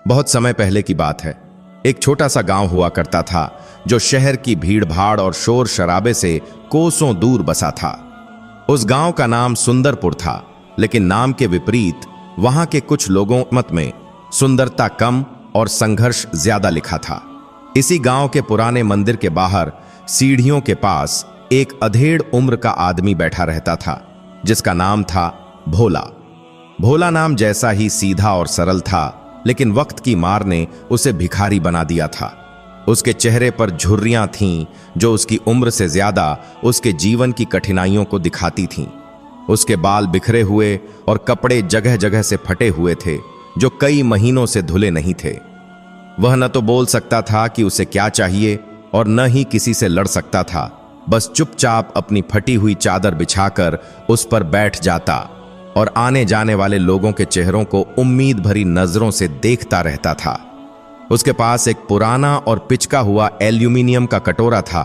बहुत समय पहले की बात है। एक छोटा सा गांव हुआ करता था जो शहर की भीड़-भाड़ और शोर शराबे से कोसों दूर बसा था। उस गांव का नाम सुंदरपुर था, लेकिन नाम के विपरीत वहां के कुछ लोगों मत में सुंदरता कम और संघर्ष ज्यादा लिखा था। इसी गांव के पुराने मंदिर के बाहर सीढ़ियों के पास एक अधेड़ उम्र का आदमी बैठा रहता था, जिसका नाम था भोला। भोला नाम जैसा ही सीधा और सरल था, लेकिन वक्त की मार ने उसे भिखारी बना दिया था। उसके चेहरे पर झुर्रियां थीं जो उसकी उम्र से ज्यादा उसके जीवन की कठिनाइयों को दिखाती थीं। उसके बाल बिखरे हुए और कपड़े जगह जगह से फटे हुए थे जो कई महीनों से धुले नहीं थे। वह न तो बोल सकता था कि उसे क्या चाहिए और न ही किसी से लड़ सकता था। बस चुपचाप अपनी फटी हुई चादर बिछाकर उस पर बैठ जाता और आने जाने वाले लोगों के चेहरों को उम्मीद भरी नजरों से देखता रहता था। उसके पास एक पुराना और पिचका हुआ एल्यूमिनियम का कटोरा था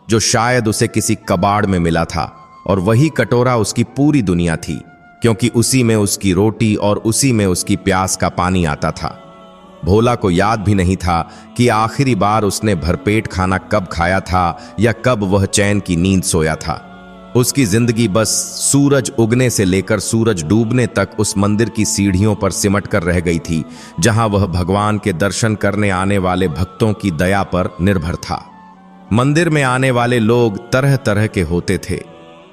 जो शायद उसे किसी कबाड़ में मिला था, और वही कटोरा उसकी पूरी दुनिया थी, क्योंकि उसी में उसकी रोटी और उसी में उसकी प्यास का पानी आता था। भोला को याद भी नहीं था कि आखिरी बार उसने भरपेट खाना कब खाया था या कब वह चैन की नींद सोया था। उसकी जिंदगी बस सूरज उगने से लेकर सूरज डूबने तक उस मंदिर की सीढ़ियों पर सिमट कर रह गई थी, जहां वह भगवान के दर्शन करने आने वाले भक्तों की दया पर निर्भर था। मंदिर में आने वाले लोग तरह तरह के होते थे।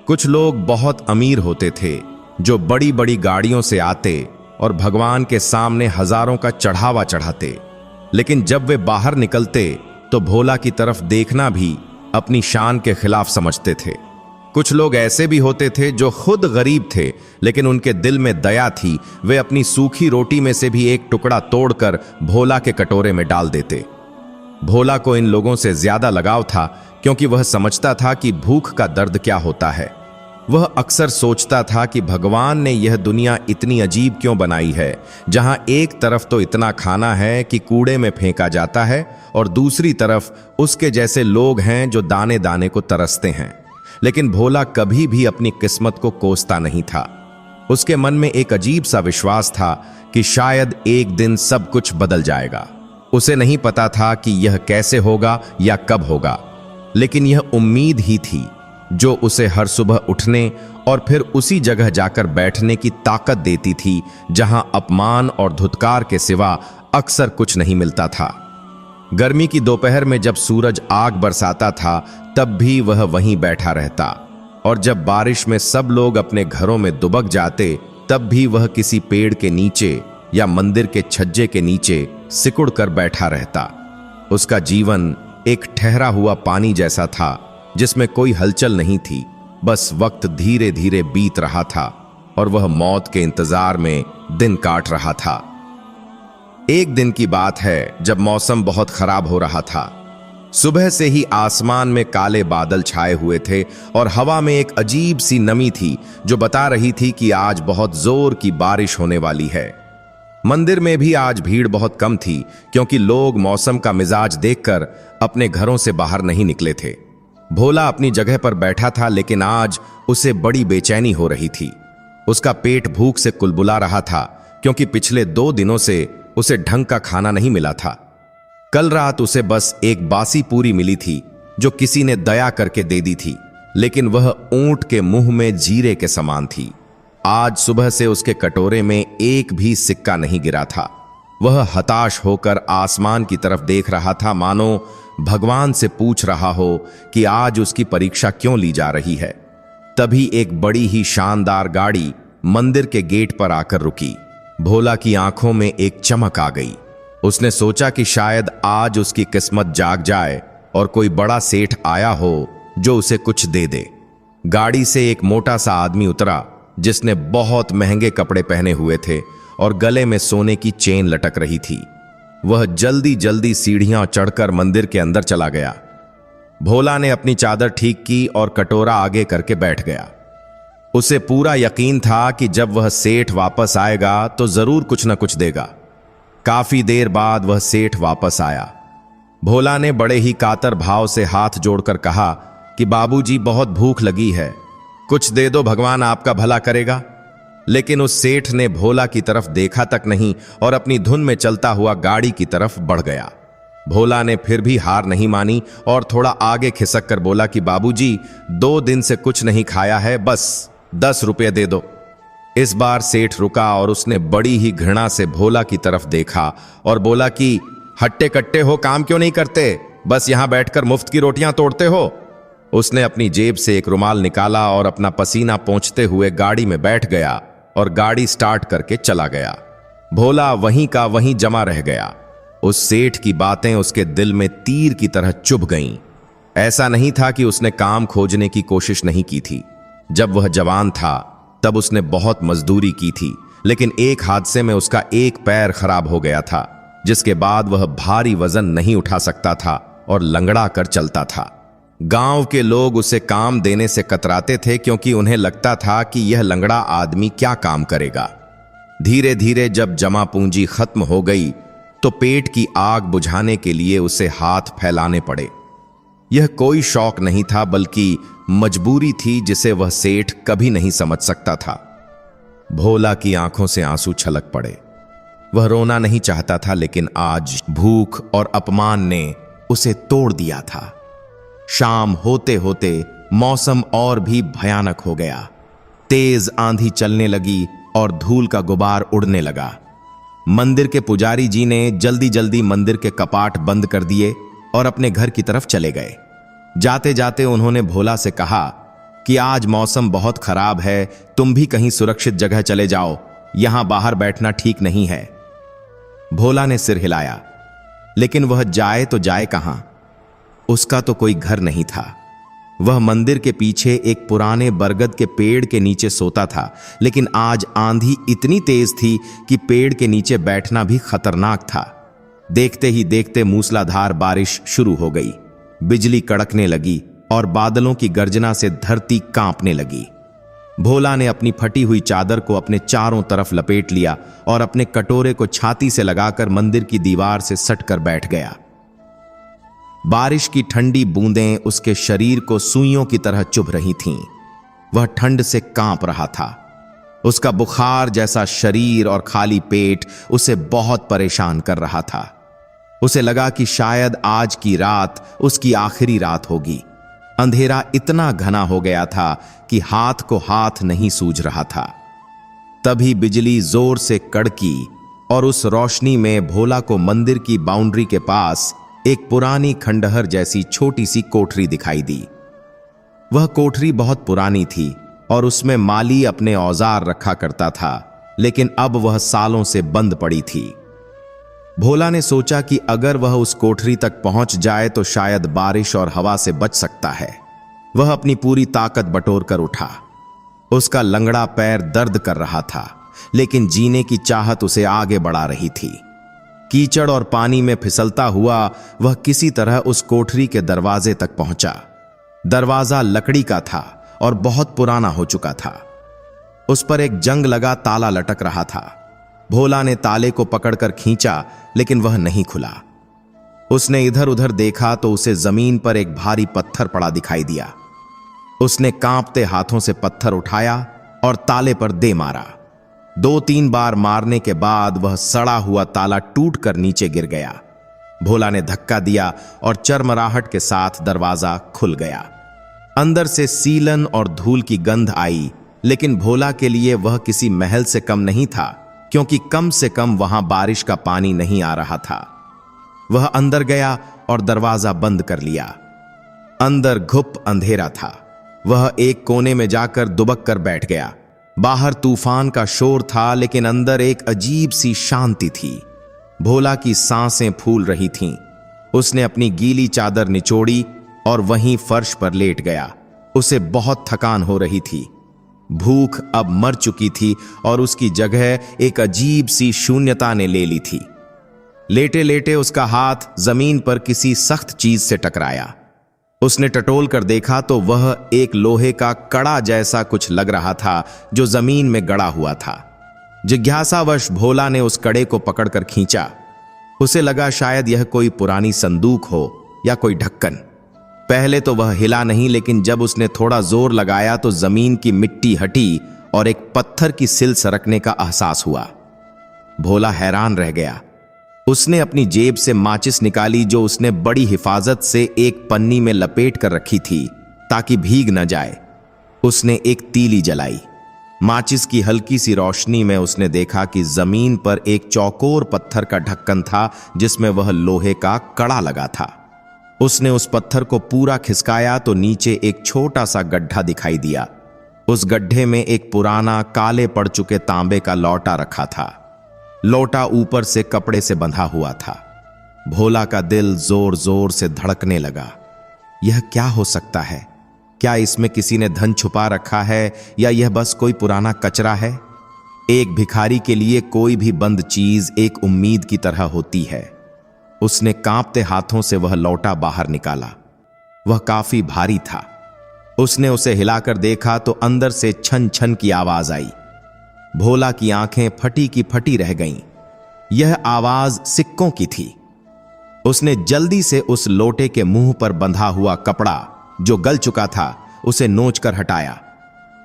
कुछ लोग बहुत अमीर होते थे जो बड़ी बड़ी गाड़ियों से आते और भगवान के सामने हजारों का चढ़ावा चढ़ाते, लेकिन जब वे बाहर निकलते तो भोला की तरफ देखना भी अपनी शान के खिलाफ समझते थे। कुछ लोग ऐसे भी होते थे जो खुद गरीब थे, लेकिन उनके दिल में दया थी। वे अपनी सूखी रोटी में से भी एक टुकड़ा तोड़कर भोला के कटोरे में डाल देते। भोला को इन लोगों से ज्यादा लगाव था, क्योंकि वह समझता था कि भूख का दर्द क्या होता है। वह अक्सर सोचता था कि भगवान ने यह दुनिया इतनी अजीब क्यों बनाई है, जहां एक तरफ तो इतना खाना है कि कूड़े में फेंका जाता है और दूसरी तरफ उसके जैसे लोग हैं जो दाने दाने को तरसते हैं। लेकिन भोला कभी भी अपनी किस्मत को कोसता नहीं था। उसके मन में एक अजीब सा विश्वास था कि शायद एक दिन सब कुछ बदल जाएगा। उसे नहीं पता था कि यह कैसे होगा या कब होगा, लेकिन यह उम्मीद ही थी जो उसे हर सुबह उठने और फिर उसी जगह जाकर बैठने की ताकत देती थी जहां अपमान और धुतकार के सिवा अक्सर कुछ नहीं मिलता था। गर्मी की दोपहर में जब सूरज आग बरसाता था, तब भी वह वहीं बैठा रहता, और जब बारिश में सब लोग अपने घरों में दुबक जाते, तब भी वह किसी पेड़ के नीचे या मंदिर के छज्जे के नीचे सिकुड़ कर बैठा रहता। उसका जीवन एक ठहरा हुआ पानी जैसा था, जिसमें कोई हलचल नहीं थी। बस वक्त धीरे धीरे बीत रहा था और वह मौत के इंतजार में दिन काट रहा था। एक दिन की बात है जब मौसम बहुत खराब हो रहा था। सुबह से ही आसमान में काले बादल छाए हुए थे और हवा में एक अजीब सी नमी थी जो बता रही थी कि आज बहुत जोर की बारिश होने वाली है। मंदिर में भी आज भीड़ बहुत कम थी, क्योंकि लोग मौसम का मिजाज देखकर अपने घरों से बाहर नहीं निकले थे। भोला अपनी जगह पर बैठा था, लेकिन आज उसे बड़ी बेचैनी हो रही थी। उसका पेट भूख से कुलबुला रहा था, क्योंकि पिछले 2 दिनों से उसे ढंग का खाना नहीं मिला था। कल रात उसे बस एक बासी पूरी मिली थी जो किसी ने दया करके दे दी थी, लेकिन वह ऊंट के मुंह में जीरे के समान थी। आज सुबह से उसके कटोरे में एक भी सिक्का नहीं गिरा था। वह हताश होकर आसमान की तरफ देख रहा था, मानो भगवान से पूछ रहा हो कि आज उसकी परीक्षा क्यों ली जा रही है। तभी एक बड़ी ही शानदार गाड़ी मंदिर के गेट पर आकर रुकी। भोला की आंखों में एक चमक आ गई। उसने सोचा कि शायद आज उसकी किस्मत जाग जाए और कोई बड़ा सेठ आया हो जो उसे कुछ दे दे। गाड़ी से एक मोटा सा आदमी उतरा जिसने बहुत महंगे कपड़े पहने हुए थे और गले में सोने की चेन लटक रही थी। वह जल्दी जल्दी सीढ़ियां चढ़कर मंदिर के अंदर चला गया। भोला ने अपनी चादर ठीक की और कटोरा आगे करके बैठ गया। उसे पूरा यकीन था कि जब वह सेठ वापस आएगा तो जरूर कुछ न कुछ देगा। काफी देर बाद वह सेठ वापस आया। भोला ने बड़े ही कातर भाव से हाथ जोड़कर कहा कि बाबूजी, बहुत भूख लगी है, कुछ दे दो, भगवान आपका भला करेगा। लेकिन उस सेठ ने भोला की तरफ देखा तक नहीं और अपनी धुन में चलता हुआ गाड़ी की तरफ बढ़ गया। भोला ने फिर भी हार नहीं मानी और थोड़ा आगे खिसक कर बोला कि बाबूजी, 2 दिन से कुछ नहीं खाया है, बस 10 रुपये दे दो। इस बार सेठ रुका और उसने बड़ी ही घृणा से भोला की तरफ देखा और बोला कि हट्टे कट्टे हो, काम क्यों नहीं करते, बस यहां बैठकर मुफ्त की रोटियां तोड़ते हो। उसने अपनी जेब से एक रुमाल निकाला और अपना पसीना पोंछते हुए गाड़ी में बैठ गया और गाड़ी स्टार्ट करके चला गया। भोला वहीं का वहीं जमा रह गया। उस सेठ की बातें उसके दिल में तीर की तरह चुभ गईं। ऐसा नहीं था कि उसने काम खोजने की कोशिश नहीं की थी। जब वह जवान था तब उसने बहुत मजदूरी की थी, लेकिन एक हादसे में उसका एक पैर खराब हो गया था, जिसके बाद वह भारी वजन नहीं उठा सकता था और लंगड़ा कर चलता था। गांव के लोग उसे काम देने से कतराते थे क्योंकि उन्हें लगता था कि यह लंगड़ा आदमी क्या काम करेगा। धीरे धीरे जब जमा पूंजी खत्म हो गई तो पेट की आग बुझाने के लिए उसे हाथ फैलाने पड़े। यह कोई शौक नहीं था बल्कि मजबूरी थी जिसे वह सेठ कभी नहीं समझ सकता था। भोला की आंखों से आंसू छलक पड़े। वह रोना नहीं चाहता था, लेकिन आज भूख और अपमान ने उसे तोड़ दिया था। शाम होते होते मौसम और भी भयानक हो गया। तेज आंधी चलने लगी और धूल का गुबार उड़ने लगा। मंदिर के पुजारी जी ने जल्दी जल्दी मंदिर के कपाट बंद कर दिए और अपने घर की तरफ चले गए। जाते जाते उन्होंने भोला से कहा कि आज मौसम बहुत खराब है, तुम भी कहीं सुरक्षित जगह चले जाओ, यहां बाहर बैठना ठीक नहीं है। भोला ने सिर हिलाया, लेकिन वह जाए तो जाए कहां? उसका तो कोई घर नहीं था। वह मंदिर के पीछे एक पुराने बरगद के पेड़ के नीचे सोता था, लेकिन आज आंधी इतनी तेज थी कि पेड़ के नीचे बैठना भी खतरनाक था। देखते ही देखते मूसलाधार बारिश शुरू हो गई। बिजली कड़कने लगी और बादलों की गर्जना से धरती कांपने लगी। भोला ने अपनी फटी हुई चादर को अपने चारों तरफ लपेट लिया और अपने कटोरे को छाती से लगाकर मंदिर की दीवार से सटकर बैठ गया। बारिश की ठंडी बूंदें उसके शरीर को सुइयों की तरह चुभ रही थीं। वह ठंड से कांप रहा था। उसका बुखार जैसा शरीर और खाली पेट उसे बहुत परेशान कर रहा था। उसे लगा कि शायद आज की रात उसकी आखिरी रात होगी। अंधेरा इतना घना हो गया था कि हाथ को हाथ नहीं सूझ रहा था। तभी बिजली जोर से कड़की और उस रोशनी में भोला को मंदिर की बाउंड्री के पास एक पुरानी खंडहर जैसी छोटी सी कोठरी दिखाई दी। वह कोठरी बहुत पुरानी थी और उसमें माली अपने औजार रखा करता था, लेकिन अब वह सालों से बंद पड़ी थी। भोला ने सोचा कि अगर वह उस कोठरी तक पहुंच जाए तो शायद बारिश और हवा से बच सकता है। वह अपनी पूरी ताकत बटोर कर उठा। उसका लंगड़ा पैर दर्द कर रहा था, लेकिन जीने की चाहत उसे आगे बढ़ा रही थी। कीचड़ और पानी में फिसलता हुआ वह किसी तरह उस कोठरी के दरवाजे तक पहुंचा। दरवाजा लकड़ी का था और बहुत पुराना हो चुका था। उस पर एक जंग लगा ताला लटक रहा था। भोला ने ताले को पकड़कर खींचा, लेकिन वह नहीं खुला। उसने इधर उधर देखा तो उसे जमीन पर एक भारी पत्थर पड़ा दिखाई दिया। उसने कांपते हाथों से पत्थर उठाया और ताले पर दे मारा। 2-3 बार मारने के बाद वह सड़ा हुआ ताला टूटकर नीचे गिर गया। भोला ने धक्का दिया और चरमराहट के साथ दरवाजा खुल गया। अंदर से सीलन और धूल की गंध आई, लेकिन भोला के लिए वह किसी महल से कम नहीं था, क्योंकि कम से कम वहां बारिश का पानी नहीं आ रहा था। वह अंदर गया और दरवाजा बंद कर लिया। अंदर घुप अंधेरा था। वह एक कोने में जाकर दुबक कर बैठ गया। बाहर तूफान का शोर था, लेकिन अंदर एक अजीब सी शांति थी। भोला की सांसें फूल रही थीं। उसने अपनी गीली चादर निचोड़ी और वहीं फर्श पर लेट गया। उसे बहुत थकान हो रही थी। भूख अब मर चुकी थी और उसकी जगह एक अजीब सी शून्यता ने ले ली थी। लेटे लेटे उसका हाथ जमीन पर किसी सख्त चीज से टकराया। उसने टटोल कर देखा तो वह एक लोहे का कड़ा जैसा कुछ लग रहा था जो जमीन में गड़ा हुआ था। जिज्ञासावश भोला ने उस कड़े को पकड़कर खींचा। उसे लगा शायद यह कोई पुरानी संदूक हो या कोई ढक्कन। पहले तो वह हिला नहीं, लेकिन जब उसने थोड़ा जोर लगाया तो जमीन की मिट्टी हटी और एक पत्थर की सिल सरकने का एहसास हुआ। भोला हैरान रह गया। उसने अपनी जेब से माचिस निकाली जो उसने बड़ी हिफाजत से एक पन्नी में लपेट कर रखी थी ताकि भीग न जाए। उसने एक तीली जलाई। माचिस की हल्की सी रोशनी में उसने देखा कि जमीन पर एक चौकोर पत्थर का ढक्कन था जिसमें वह लोहे का कड़ा लगा था। उसने उस पत्थर को पूरा खिसकाया तो नीचे एक छोटा सा गड्ढा दिखाई दिया। उस गड्ढे में एक पुराना काले पड़ चुके तांबे का लौटा रखा था। लौटा ऊपर से कपड़े से बंधा हुआ था। भोला का दिल जोर जोर से धड़कने लगा। यह क्या हो सकता है? क्या इसमें किसी ने धन छुपा रखा है या यह बस कोई पुराना कचरा है? एक भिखारी के लिए कोई भी बंद चीज एक उम्मीद की तरह होती है। उसने कांपते हाथों से वह लौटा बाहर निकाला। वह काफी भारी था। उसने उसे हिलाकर देखा तो अंदर से छन छन की आवाज आई। भोला की आंखें फटी की फटी रह गईं। यह आवाज सिक्कों की थी। उसने जल्दी से उस लोटे के मुंह पर बंधा हुआ कपड़ा जो गल चुका था उसे नोचकर हटाया।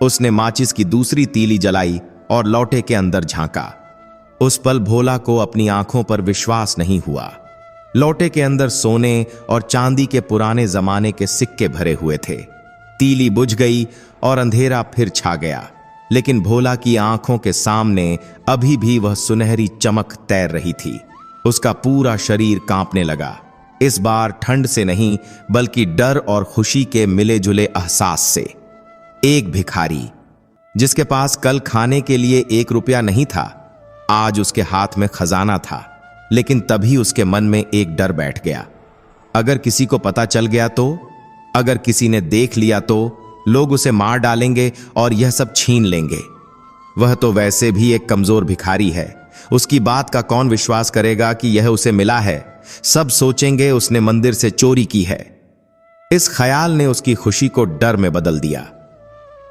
उसने माचिस की दूसरी तीली जलाई और लौटे के अंदर झांका। उस पल भोला को अपनी आंखों पर विश्वास नहीं हुआ। लौटे के अंदर सोने और चांदी के पुराने जमाने के सिक्के भरे हुए थे। तीली बुझ गई और अंधेरा फिर छा गया, लेकिन भोला की आंखों के सामने अभी भी वह सुनहरी चमक तैर रही थी। उसका पूरा शरीर कांपने लगा। इस बार ठंड से नहीं बल्कि डर और खुशी के मिले जुले एहसास से। एक भिखारी जिसके पास कल खाने के लिए 1 रुपया नहीं था, आज उसके हाथ में खजाना था। लेकिन तभी उसके मन में एक डर बैठ गया। अगर किसी को पता चल गया तो, अगर किसी ने देख लिया तो लोग उसे मार डालेंगे और यह सब छीन लेंगे। वह तो वैसे भी एक कमजोर भिखारी है। उसकी बात का कौन विश्वास करेगा कि यह उसे मिला है? सब सोचेंगे उसने मंदिर से चोरी की है। इस ख्याल ने उसकी खुशी को डर में बदल दिया।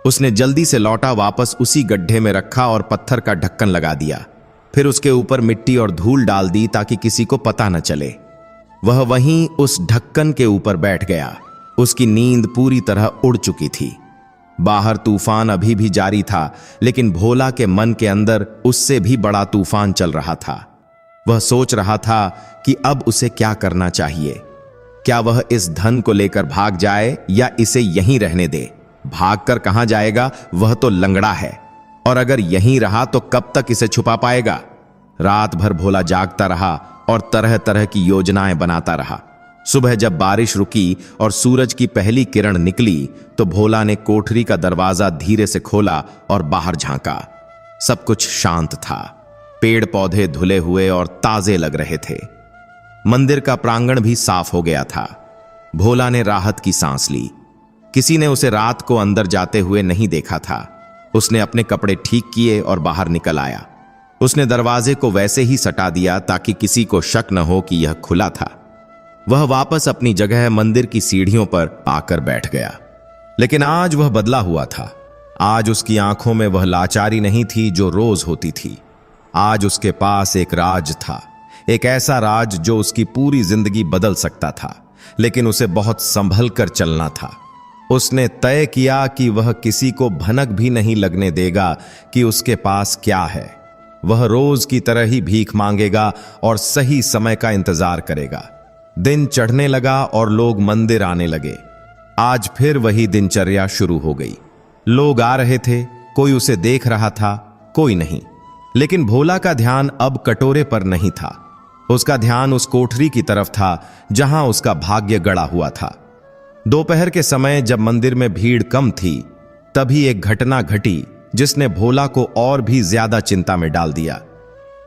उसने जल्दी से लौटा वापस उसी गड्ढे में रखा और पत्थर का ढक्कन लगा दिया। फिर उसके ऊपर मिट्टी और धूल डाल दी ताकि किसी को पता न चले। वह वहीं उस ढक्कन के ऊपर बैठ गया। उसकी नींद पूरी तरह उड़ चुकी थी। बाहर तूफान अभी भी जारी था, लेकिन भोला के मन के अंदर उससे भी बड़ा तूफान चल रहा था। वह सोच रहा था कि अब उसे क्या करना चाहिए। क्या वह इस धन को लेकर भाग जाए या इसे यहीं रहने दे? भागकर कहां जाएगा? वह तो लंगड़ा है, और अगर यहीं रहा तो कब तक इसे छुपा पाएगा? रात भर भोला जागता रहा और तरह तरह की योजनाएं बनाता रहा। सुबह जब बारिश रुकी और सूरज की पहली किरण निकली तो भोला ने कोठरी का दरवाजा धीरे से खोला और बाहर झांका। सब कुछ शांत था। पेड़ पौधे धुले हुए और ताजे लग रहे थे। मंदिर का प्रांगण भी साफ हो गया था। भोला ने राहत की सांस ली। किसी ने उसे रात को अंदर जाते हुए नहीं देखा था। उसने अपने कपड़े ठीक किए और बाहर निकल आया। उसने दरवाजे को वैसे ही सटा दिया ताकि किसी को शक न हो कि यह खुला था। वह वापस अपनी जगह मंदिर की सीढ़ियों पर आकर बैठ गया। लेकिन आज वह बदला हुआ था। आज उसकी आंखों में वह लाचारी नहीं थी जो रोज होती थी। आज उसके पास एक राज था, एक ऐसा राज जो उसकी पूरी जिंदगी बदल सकता था, लेकिन उसे बहुत संभल कर चलना था। उसने तय किया कि वह किसी को भनक भी नहीं लगने देगा कि उसके पास क्या है। वह रोज की तरह ही भीख मांगेगा और सही समय का इंतजार करेगा। दिन चढ़ने लगा और लोग मंदिर आने लगे। आज फिर वही दिनचर्या शुरू हो गई। लोग आ रहे थे, कोई उसे देख रहा था, कोई नहीं। लेकिन भोला का ध्यान अब कटोरे पर नहीं था। उसका ध्यान उस कोठरी की तरफ था जहां उसका भाग्य गड़ा हुआ था। दोपहर के समय जब मंदिर में भीड़ कम थी, तभी एक घटना घटी जिसने भोला को और भी ज्यादा चिंता में डाल दिया।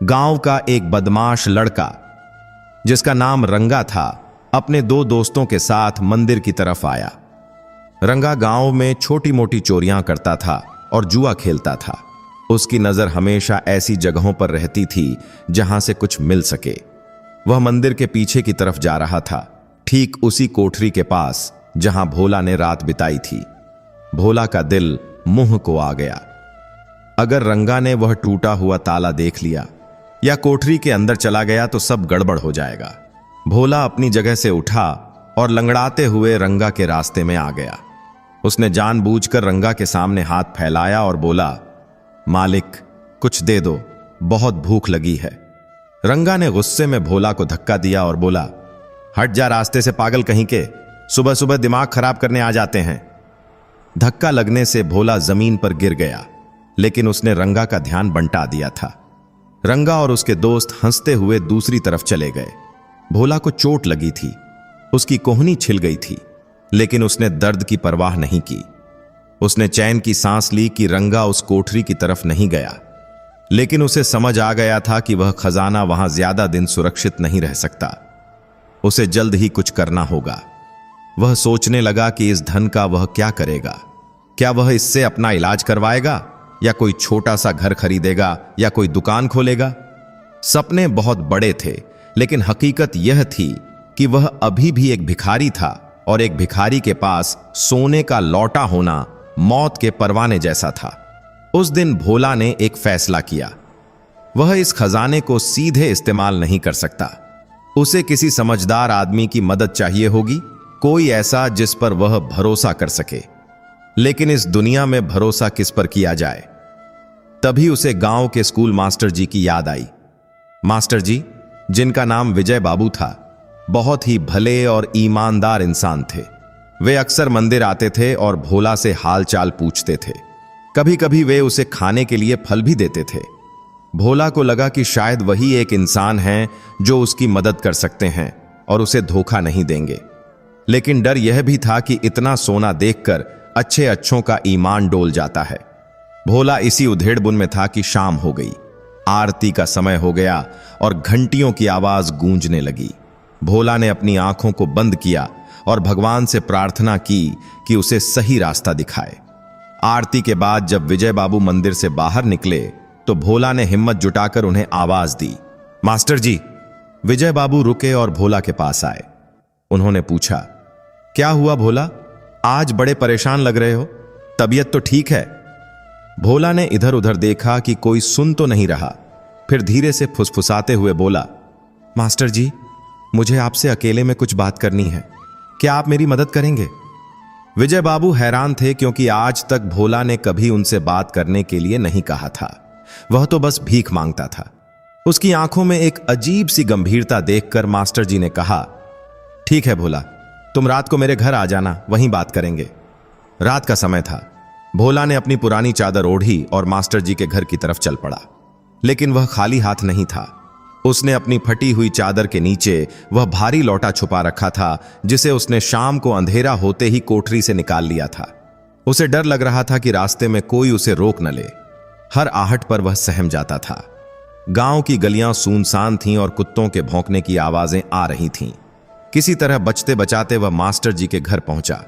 गांव का एक बदमाश लड़का जिसका नाम रंगा था, अपने 2 दोस्तों के साथ मंदिर की तरफ आया। रंगा गांव में छोटी मोटी चोरियां करता था और जुआ खेलता था। उसकी नजर हमेशा ऐसी जगहों पर रहती थी जहां से कुछ मिल सके। वह मंदिर के पीछे की तरफ जा रहा था, ठीक उसी कोठरी के पास जहां भोला ने रात बिताई थी। भोला का दिल मुंह को आ गया। अगर रंगा ने वह टूटा हुआ ताला देख लिया या कोठरी के अंदर चला गया तो सब गड़बड़ हो जाएगा। भोला अपनी जगह से उठा और लंगड़ाते हुए रंगा के रास्ते में आ गया। उसने जानबूझकर रंगा के सामने हाथ फैलाया और बोला, मालिक, कुछ दे दो, बहुत भूख लगी है। रंगा ने गुस्से में भोला को धक्का दिया और बोला, हट जा रास्ते से पागल कहीं के, सुबह सुबह दिमाग खराब करने आ जाते हैं। धक्का लगने से भोला जमीन पर गिर गया, लेकिन उसने रंगा का ध्यान बंटा दिया था। रंगा और उसके दोस्त हंसते हुए दूसरी तरफ चले गए। भोला को चोट लगी थी, उसकी कोहनी छिल गई थी, लेकिन उसने दर्द की परवाह नहीं की। उसने चैन की सांस ली कि रंगा उस कोठरी की तरफ नहीं गया, लेकिन उसे समझ आ गया था कि वह खजाना वहां ज्यादा दिन सुरक्षित नहीं रह सकता। उसे जल्द ही कुछ करना होगा। वह सोचने लगा कि इस धन का वह क्या करेगा। क्या वह इससे अपना इलाज करवाएगा, या कोई छोटा सा घर खरीदेगा, या कोई दुकान खोलेगा? सपने बहुत बड़े थे, लेकिन हकीकत यह थी कि वह अभी भी एक भिखारी था, और एक भिखारी के पास सोने का लौटा होना मौत के परवाने जैसा था। उस दिन भोला ने एक फैसला किया। वह इस खजाने को सीधे इस्तेमाल नहीं कर सकता। उसे किसी समझदार आदमी की मदद चाहिए होगी, कोई ऐसा जिस पर वह भरोसा कर सके। लेकिन इस दुनिया में भरोसा किस पर किया जाए? तभी उसे गांव के स्कूल मास्टर जी की याद आई। मास्टर जी, जिनका नाम विजय बाबू था, बहुत ही भले और ईमानदार इंसान थे। वे अक्सर मंदिर आते थे और भोला से हालचाल पूछते थे। कभी कभी वे उसे खाने के लिए फल भी देते थे। भोला को लगा कि शायद वही एक इंसान हैं जो उसकी मदद कर सकते हैं और उसे धोखा नहीं देंगे। लेकिन डर यह भी था कि इतना सोना देखकर अच्छे अच्छों का ईमान डोल जाता है। भोला इसी उधेड़बुन में था कि शाम हो गई। आरती का समय हो गया और घंटियों की आवाज गूंजने लगी। भोला ने अपनी आंखों को बंद किया और भगवान से प्रार्थना की कि उसे सही रास्ता दिखाए। आरती के बाद जब विजय बाबू मंदिर से बाहर निकले तो भोला ने हिम्मत जुटाकर उन्हें आवाज दी, मास्टर जी। विजय बाबू रुके और भोला के पास आए। उन्होंने पूछा, क्या हुआ भोला, आज बड़े परेशान लग रहे हो, तबीयत तो ठीक है? भोला ने इधर उधर देखा कि कोई सुन तो नहीं रहा, फिर धीरे से फुसफुसाते हुए बोला, मास्टर जी, मुझे आपसे अकेले में कुछ बात करनी है, क्या आप मेरी मदद करेंगे? विजय बाबू हैरान थे, क्योंकि आज तक भोला ने कभी उनसे बात करने के लिए नहीं कहा था। वह तो बस भीख मांगता था। उसकी आंखों में एक अजीब सी गंभीरता देखकर मास्टर जी ने कहा, ठीक है भोला, तुम रात को मेरे घर आ जाना, वहीं बात करेंगे। रात का समय था। भोला ने अपनी पुरानी चादर ओढ़ी और मास्टर जी के घर की तरफ चल पड़ा। लेकिन वह खाली हाथ नहीं था। उसने अपनी फटी हुई चादर के नीचे वह भारी लौटा छुपा रखा था, जिसे उसने शाम को अंधेरा होते ही कोठरी से निकाल लिया था। उसे डर लग रहा था कि रास्ते में कोई उसे रोक न ले। हर आहट पर वह सहम जाता था। गांव की गलियां सुनसान थीं और कुत्तों के भौंकने की आवाजें आ रही थीं। किसी तरह बचते बचाते वह मास्टर जी के घर पहुंचा।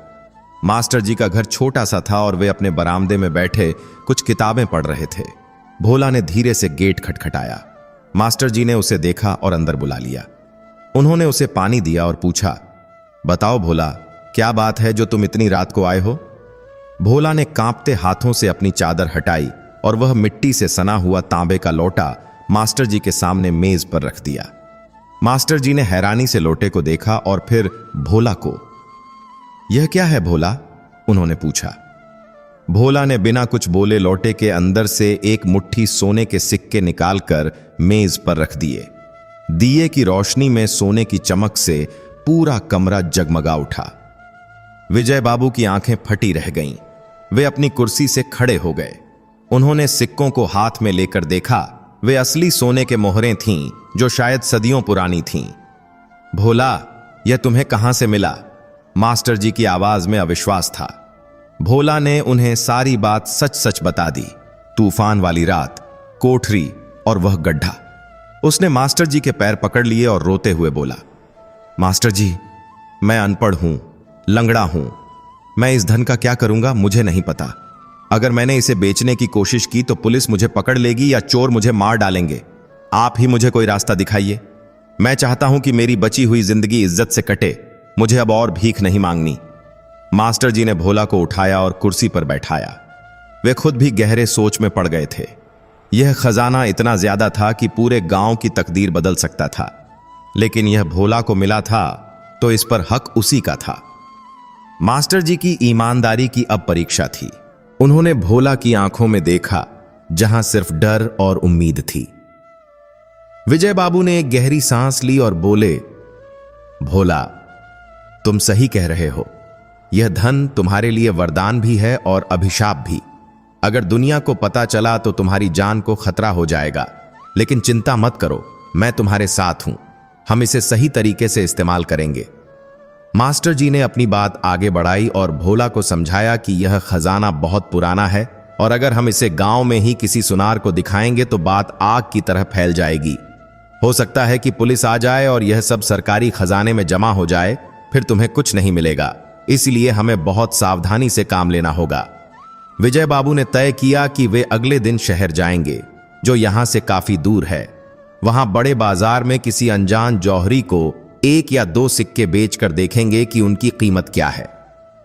मास्टर जी का घर छोटा सा था और वे अपने बरामदे में बैठे कुछ किताबें पढ़ रहे थे। भोला ने धीरे से गेट खटखटाया। मास्टर जी ने उसे देखा और अंदर बुला लिया। उन्होंने उसे पानी दिया और पूछा, बताओ भोला, क्या बात है जो तुम इतनी रात को आए हो? भोला ने कांपते हाथों से अपनी चादर हटाई और वह मिट्टी से सना हुआ तांबे का लोटा मास्टर जी के सामने मेज पर रख दिया। मास्टर जी ने हैरानी से लोटे को देखा और फिर भोला को। यह क्या है भोला? उन्होंने पूछा। भोला ने बिना कुछ बोले लोटे के अंदर से एक मुट्ठी सोने के सिक्के निकालकर मेज पर रख दिए। दिए की रोशनी में सोने की चमक से पूरा कमरा जगमगा उठा। विजय बाबू की आंखें फटी रह गईं। वे अपनी कुर्सी से खड़े हो गए। उन्होंने सिक्कों को हाथ में लेकर देखा। वे असली सोने के मोहरें थीं, जो शायद सदियों पुरानी थीं। भोला, यह तुम्हें कहां से मिला? मास्टर जी की आवाज में अविश्वास था। भोला ने उन्हें सारी बात सच सच बता दी। तूफान वाली रात, कोठरी और वह गड्ढा। उसने मास्टर जी के पैर पकड़ लिए और रोते हुए बोला, मास्टर जी, मैं अनपढ़ हूं, लंगड़ा हूं। मैं इस धन का क्या करूंगा मुझे नहीं पता। अगर मैंने इसे बेचने की कोशिश की तो पुलिस मुझे पकड़ लेगी या चोर मुझे मार डालेंगे। आप ही मुझे कोई रास्ता दिखाइए। मैं चाहता हूं कि मेरी बची हुई जिंदगी इज्जत से कटे। मुझे अब और भीख नहीं मांगनी। मास्टर जी ने भोला को उठाया और कुर्सी पर बैठाया। वे खुद भी गहरे सोच में पड़ गए थे। यह खजाना इतना ज्यादा था कि पूरे गांव की तकदीर बदल सकता था, लेकिन यह भोला को मिला था तो इस पर हक उसी का था। मास्टर जी की ईमानदारी की अब परीक्षा थी। उन्होंने भोला की आंखों में देखा जहां सिर्फ डर और उम्मीद थी। विजय बाबू ने एक गहरी सांस ली और बोले, भोला, तुम सही कह रहे हो। यह धन तुम्हारे लिए वरदान भी है और अभिशाप भी। अगर दुनिया को पता चला तो तुम्हारी जान को खतरा हो जाएगा, लेकिन चिंता मत करो, मैं तुम्हारे साथ हूं। हम इसे सही तरीके से इस्तेमाल करेंगे। मास्टर जी ने अपनी बात आगे बढ़ाई और भोला को समझाया कि यह खजाना बहुत पुराना है और अगर हम इसे गांव में ही किसी सुनार को दिखाएंगे तो बात आग की तरह फैल जाएगी। हो सकता है कि पुलिस आ जाए और यह सब सरकारी खजाने में जमा हो जाए, फिर तुम्हें कुछ नहीं मिलेगा। इसलिए हमें बहुत सावधानी से काम लेना होगा। विजय बाबू ने तय किया कि वे अगले दिन शहर जाएंगे, जो यहां से काफी दूर है। वहां बड़े बाजार में किसी अनजान जौहरी को 1 या 2 सिक्के बेचकर देखेंगे कि उनकी कीमत क्या है।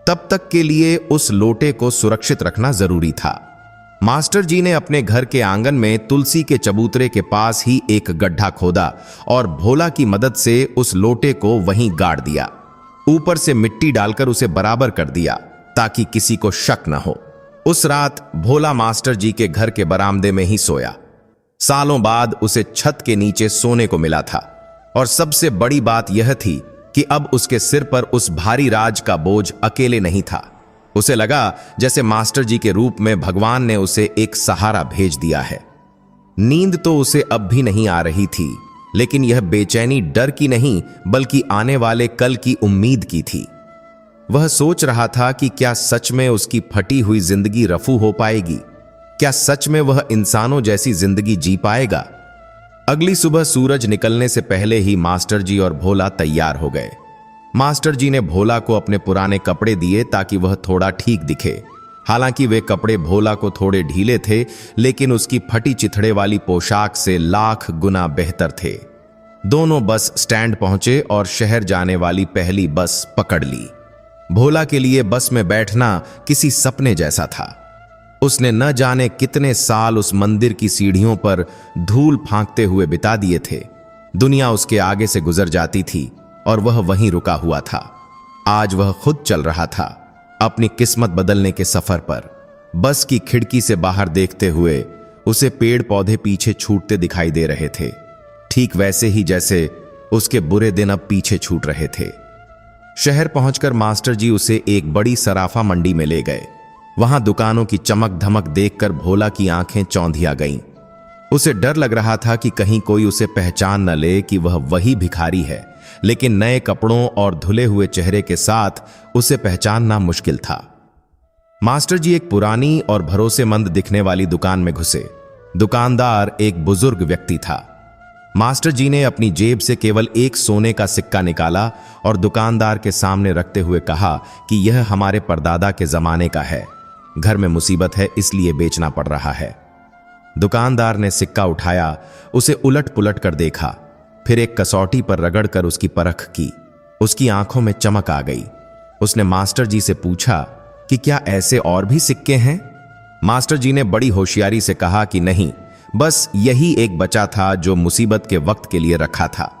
तब तक के लिए उस लोटे को सुरक्षित रखना जरूरी था। मास्टर जी ने अपने घर के आंगन में तुलसी के चबूतरे के पास ही एक गड्ढा खोदा और भोला की मदद से उस लोटे को वहीं गाड़ दिया। ऊपर से मिट्टी डालकर उसे बराबर कर दिया ताकि किसी को शक न हो। उस रात भोला मास्टर जी के घर के बरामदे में ही सोया। सालों बाद उसे छत के नीचे सोने को मिला था और सबसे बड़ी बात यह थी कि अब उसके सिर पर उस भारी राज का बोझ अकेले नहीं था। उसे लगा जैसे मास्टर जी के रूप में भगवान ने उसे एक सहारा भेज दिया है। नींद तो उसे अब भी नहीं आ रही थी, लेकिन यह बेचैनी डर की नहीं बल्कि आने वाले कल की उम्मीद की थी। वह सोच रहा था कि क्या सच में उसकी फटी हुई जिंदगी रफू हो पाएगी? क्या सच में वह इंसानों जैसी जिंदगी जी पाएगा? अगली सुबह सूरज निकलने से पहले ही मास्टर जी और भोला तैयार हो गए। मास्टर जी ने भोला को अपने पुराने कपड़े दिए ताकि वह थोड़ा ठीक दिखे। हालांकि वे कपड़े भोला को थोड़े ढीले थे, लेकिन उसकी फटी चिथड़े वाली पोशाक से लाख गुना बेहतर थे। दोनों बस स्टैंड पहुंचे और शहर जाने वाली पहली बस पकड़ ली। भोला के लिए बस में बैठना किसी सपने जैसा था। उसने न जाने कितने साल उस मंदिर की सीढ़ियों पर धूल फांकते हुए बिता दिए थे। दुनिया उसके आगे से गुजर जाती थी और वह वहीं रुका हुआ था। आज वह खुद चल रहा था अपनी किस्मत बदलने के सफर पर। बस की खिड़की से बाहर देखते हुए उसे पेड़ पौधे पीछे छूटते दिखाई दे रहे थे, ठीक वैसे ही जैसे उसके बुरे दिन अब पीछे छूट रहे थे। शहर पहुंचकर मास्टर जी उसे एक बड़ी सराफा मंडी में ले गए। वहां दुकानों की चमक धमक देखकर भोला की आंखें चौंधिया गईं। उसे डर लग रहा था कि कहीं कोई उसे पहचान न ले कि वह वही भिखारी है, लेकिन नए कपड़ों और धुले हुए चेहरे के साथ उसे पहचानना मुश्किल था। मास्टर जी एक पुरानी और भरोसेमंद दिखने वाली दुकान में घुसे। दुकानदार एक बुजुर्ग व्यक्ति था। मास्टर जी ने अपनी जेब से केवल एक सोने का सिक्का निकाला और दुकानदार के सामने रखते हुए कहा कि यह हमारे परदादा के जमाने का है। घर में मुसीबत है, इसलिए बेचना पड़ रहा है। दुकानदार ने सिक्का उठाया, उसे उलट पुलट कर देखा, फिर एक कसौटी पर रगड़कर उसकी परख की। उसकी आंखों में चमक आ गई। उसने मास्टर जी से पूछा कि क्या ऐसे और भी सिक्के हैं? मास्टर जी ने बड़ी होशियारी से कहा कि नहीं, बस यही एक बचा था जो मुसीबत के वक्त के लिए रखा था।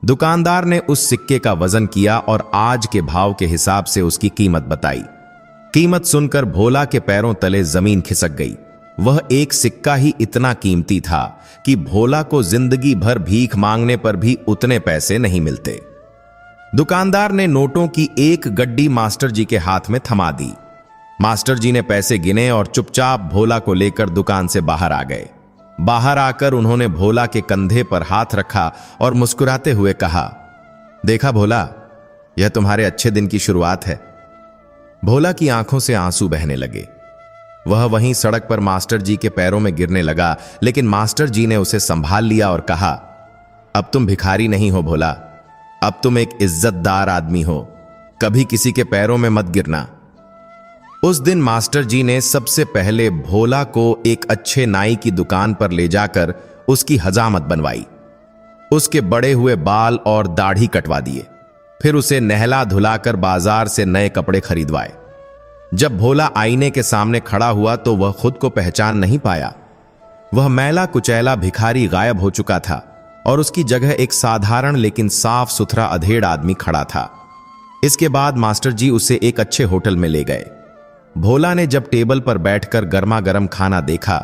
दुकानदार ने उस सिक्के का वजन किया और आज के भाव के हिसाब से उसकी कीमत बताई। कीमत सुनकर भोला के पैरों तले जमीन खिसक गई। वह एक सिक्का ही इतना कीमती था कि भोला को जिंदगी भर भीख मांगने पर भी उतने पैसे नहीं मिलते। दुकानदार ने नोटों की एक गड्डी मास्टर जी के हाथ में थमा दी। मास्टर जी ने पैसे गिने और चुपचाप भोला को लेकर दुकान से बाहर आ गए। बाहर आकर उन्होंने भोला के कंधे पर हाथ रखा और मुस्कुराते हुए कहा, देखा भोला, यह तुम्हारे अच्छे दिन की शुरुआत है। भोला की आंखों से आंसू बहने लगे। वह वहीं सड़क पर मास्टर जी के पैरों में गिरने लगा, लेकिन मास्टर जी ने उसे संभाल लिया और कहा, अब तुम भिखारी नहीं हो भोला, अब तुम एक इज्जतदार आदमी हो, कभी किसी के पैरों में मत गिरना। उस दिन मास्टर जी ने सबसे पहले भोला को एक अच्छे नाई की दुकान पर ले जाकर उसकी हजामत बनवाई। उसके बड़े हुए बाल और दाढ़ी कटवा दिए। फिर उसे नहला धुलाकर बाजार से नए कपड़े खरीदवाए। जब भोला आईने के सामने खड़ा हुआ तो वह खुद को पहचान नहीं पाया। वह मैला कुचैला भिखारी गायब हो चुका था और उसकी जगह एक साधारण लेकिन साफ सुथरा अधेड़ आदमी खड़ा था। इसके बाद मास्टर जी उसे एक अच्छे होटल में ले गए। भोला ने जब टेबल पर बैठकर गर्मा गर्म खाना देखा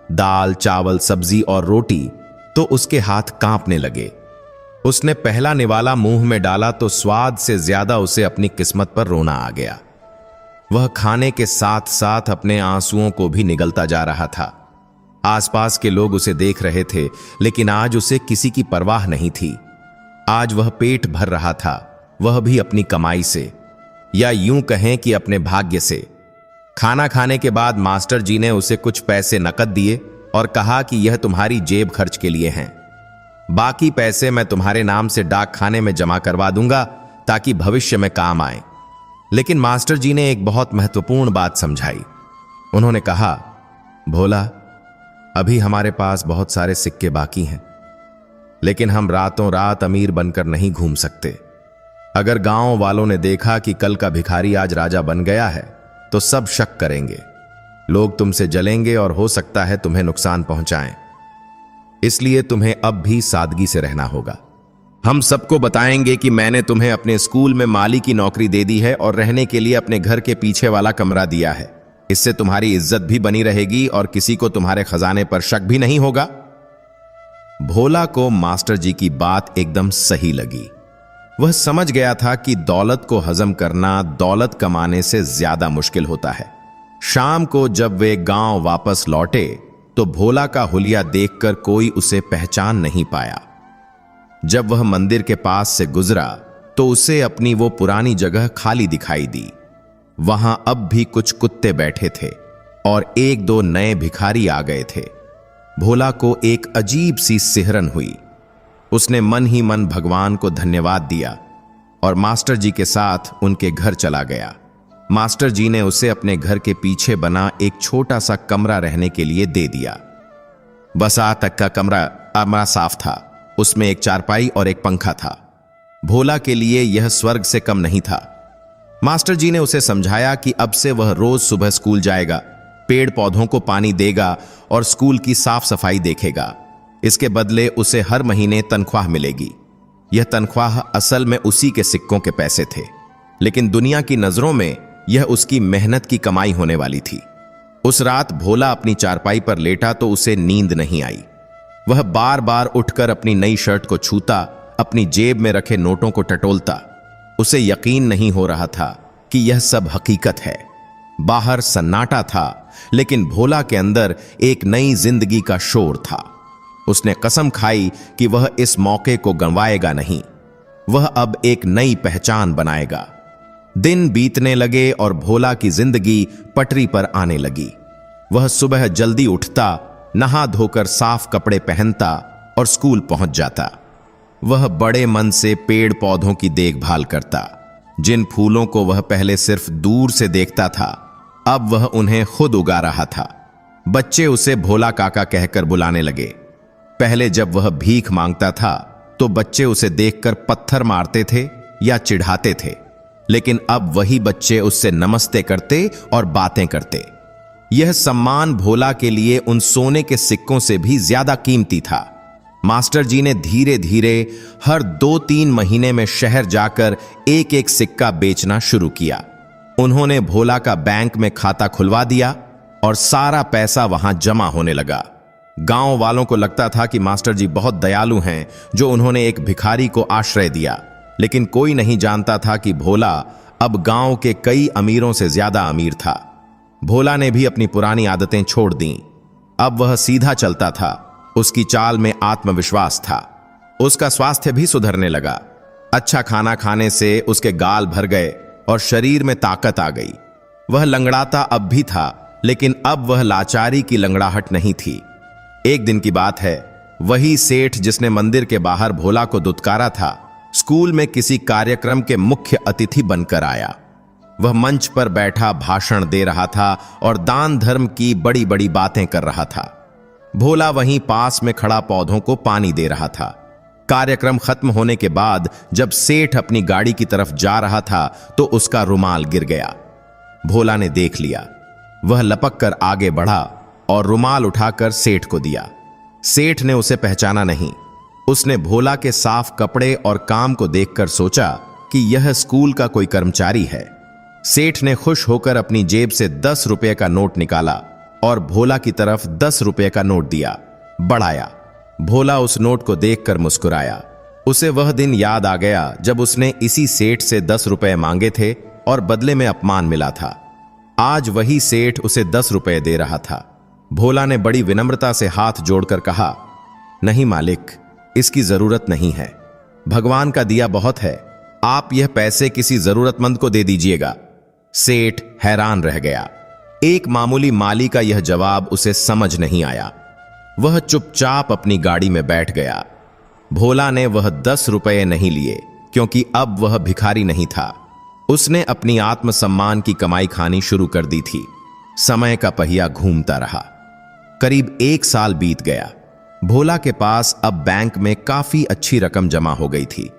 दाल, चावल, सब्जी और रोटी, तो उसके हाथ कांपने लगे। उसने पहला निवाला मुंह में डाला तो स्वाद से ज्यादा उसे अपनी किस्मत पर रोना आ गया। वह खाने के साथ साथ अपने आंसुओं को भी निगलता जा रहा था। आसपास के लोग उसे देख रहे थे, लेकिन आज उसे किसी की परवाह नहीं थी। आज वह पेट भर रहा था, वह भी अपनी कमाई से, या यूं कहें कि अपने भाग्य से। खाना खाने के बाद मास्टर जी ने उसे कुछ पैसे नकद दिए और कहा कि यह तुम्हारी जेब खर्च के लिए हैं। बाकी पैसे मैं तुम्हारे नाम से डाक खाने में जमा करवा दूंगा ताकि भविष्य में काम आए। लेकिन मास्टर जी ने एक बहुत महत्वपूर्ण बात समझाई। उन्होंने कहा, भोला, अभी हमारे पास बहुत सारे सिक्के बाकी हैं, लेकिन हम रातों रात अमीर बनकर नहीं घूम सकते। अगर गांव वालों ने देखा कि कल का भिखारी आज राजा बन गया है तो सब शक करेंगे, लोग तुमसे जलेंगे और हो सकता है तुम्हें नुकसान पहुंचाएं। इसलिए तुम्हें अब भी सादगी से रहना होगा। हम सबको बताएंगे कि मैंने तुम्हें अपने स्कूल में माली की नौकरी दे दी है और रहने के लिए अपने घर के पीछे वाला कमरा दिया है। इससे तुम्हारी इज्जत भी बनी रहेगी और किसी को तुम्हारे खजाने पर शक भी नहीं होगा। भोला को मास्टर जी की बात एकदम सही लगी। वह समझ गया था कि दौलत को हजम करना दौलत कमाने से ज्यादा मुश्किल होता है। शाम को जब वे गांव वापस लौटे तो भोला का हुलिया देखकर कोई उसे पहचान नहीं पाया। जब वह मंदिर के पास से गुजरा तो उसे अपनी वो पुरानी जगह खाली दिखाई दी। वहां अब भी कुछ कुत्ते बैठे थे और एक दो नए भिखारी आ गए थे। भोला को एक अजीब सी सिहरन हुई। उसने मन ही मन भगवान को धन्यवाद दिया और मास्टर जी के साथ उनके घर चला गया। मास्टर जी ने उसे अपने घर के पीछे बना एक छोटा सा कमरा रहने के लिए दे दिया। बसा तक का कमरा साफ था। उसमें एक चारपाई और एक पंखा था। भोला के लिए यह स्वर्ग से कम नहीं था। मास्टर जी ने उसे समझाया कि अब से वह रोज सुबह स्कूल जाएगा, पेड़ पौधों को पानी देगा और स्कूल की साफ सफाई देखेगा। इसके बदले उसे हर महीने तनख्वाह मिलेगी। यह तनख्वाह असल में उसी के सिक्कों के पैसे थे, लेकिन दुनिया की नजरों में यह उसकी मेहनत की कमाई होने वाली थी। उस रात भोला अपनी चारपाई पर लेटा तो उसे नींद नहीं आई। वह बार बार उठकर अपनी नई शर्ट को छूता, अपनी जेब में रखे नोटों को टटोलता। उसे यकीन नहीं हो रहा था कि यह सब हकीकत है। बाहर सन्नाटा था, लेकिन भोला के अंदर एक नई जिंदगी का शोर था। उसने कसम खाई कि वह इस मौके को गंवाएगा नहीं। वह अब एक नई पहचान बनाएगा। दिन बीतने लगे और भोला की जिंदगी पटरी पर आने लगी। वह सुबह जल्दी उठता, नहा धोकर साफ कपड़े पहनता और स्कूल पहुंच जाता। वह बड़े मन से पेड़ पौधों की देखभाल करता। जिन फूलों को वह पहले सिर्फ दूर से देखता था, अब वह उन्हें खुद उगा रहा था। बच्चे उसे भोला काका कहकर बुलाने लगे। पहले जब वह भीख मांगता था तो बच्चे उसे देखकर पत्थर मारते थे या चिढ़ाते थे, लेकिन अब वही बच्चे उससे नमस्ते करते और बातें करते। यह सम्मान भोला के लिए उन सोने के सिक्कों से भी ज्यादा कीमती था। मास्टर जी ने धीरे धीरे हर 2-3 महीने में शहर जाकर एक एक सिक्का बेचना शुरू किया। उन्होंने भोला का बैंक में खाता खुलवा दिया और सारा पैसा वहां जमा होने लगा। गांव वालों को लगता था कि मास्टर जी बहुत दयालु हैं जो उन्होंने एक भिखारी को आश्रय दिया, लेकिन कोई नहीं जानता था कि भोला अब गांव के कई अमीरों से ज्यादा अमीर था। भोला ने भी अपनी पुरानी आदतें छोड़ दीं। अब वह सीधा चलता था। उसकी चाल में आत्मविश्वास था। उसका स्वास्थ्य भी सुधरने लगा। अच्छा खाना खाने से उसके गाल भर गए और शरीर में ताकत आ गई। वह लंगड़ाता अब भी था, लेकिन अब वह लाचारी की लंगड़ाहट नहीं थी। एक दिन की बात है, वही सेठ जिसने मंदिर के बाहर भोला को दुत्कारा था, स्कूल में किसी कार्यक्रम के मुख्य अतिथि बनकर आया। वह मंच पर बैठा भाषण दे रहा था और दान धर्म की बड़ी बड़ी बातें कर रहा था। भोला वहीं पास में खड़ा पौधों को पानी दे रहा था। कार्यक्रम खत्म होने के बाद जब सेठ अपनी गाड़ी की तरफ जा रहा था तो उसका रुमाल गिर गया। भोला ने देख लिया। वह लपक कर आगे बढ़ा और रुमाल उठाकर सेठ को दिया। सेठ ने उसे पहचाना नहीं। उसने भोला के साफ कपड़े और काम को देखकर सोचा कि यह स्कूल का कोई कर्मचारी है। सेठ ने खुश होकर अपनी जेब से 10 रुपए का नोट निकाला और भोला की तरफ 10 रुपए का नोट दिया, बढ़ाया। भोला उस नोट को देखकर मुस्कुराया। उसे वह दिन याद आ गया जब उसने इसी सेठ से 10 रुपए मांगे थे और बदले में अपमान मिला था। आज वही सेठ उसे 10 रुपए दे रहा था। भोला ने बड़ी विनम्रता से हाथ जोड़कर कहा, नहीं मालिक, इसकी जरूरत नहीं है। भगवान का दिया बहुत है, आप यह पैसे किसी जरूरतमंद को दे दीजिएगा। सेठ हैरान रह गया। एक मामूली माली का यह जवाब उसे समझ नहीं आया। वह चुपचाप अपनी गाड़ी में बैठ गया। भोला ने वह 10 रुपए नहीं लिए, क्योंकि अब वह भिखारी नहीं था। उसने अपनी आत्मसम्मान की कमाई खानी शुरू कर दी थी। समय का पहिया घूमता रहा। करीब 1 साल बीत गया। भोला के पास अब बैंक में काफी अच्छी रकम जमा हो गई थी।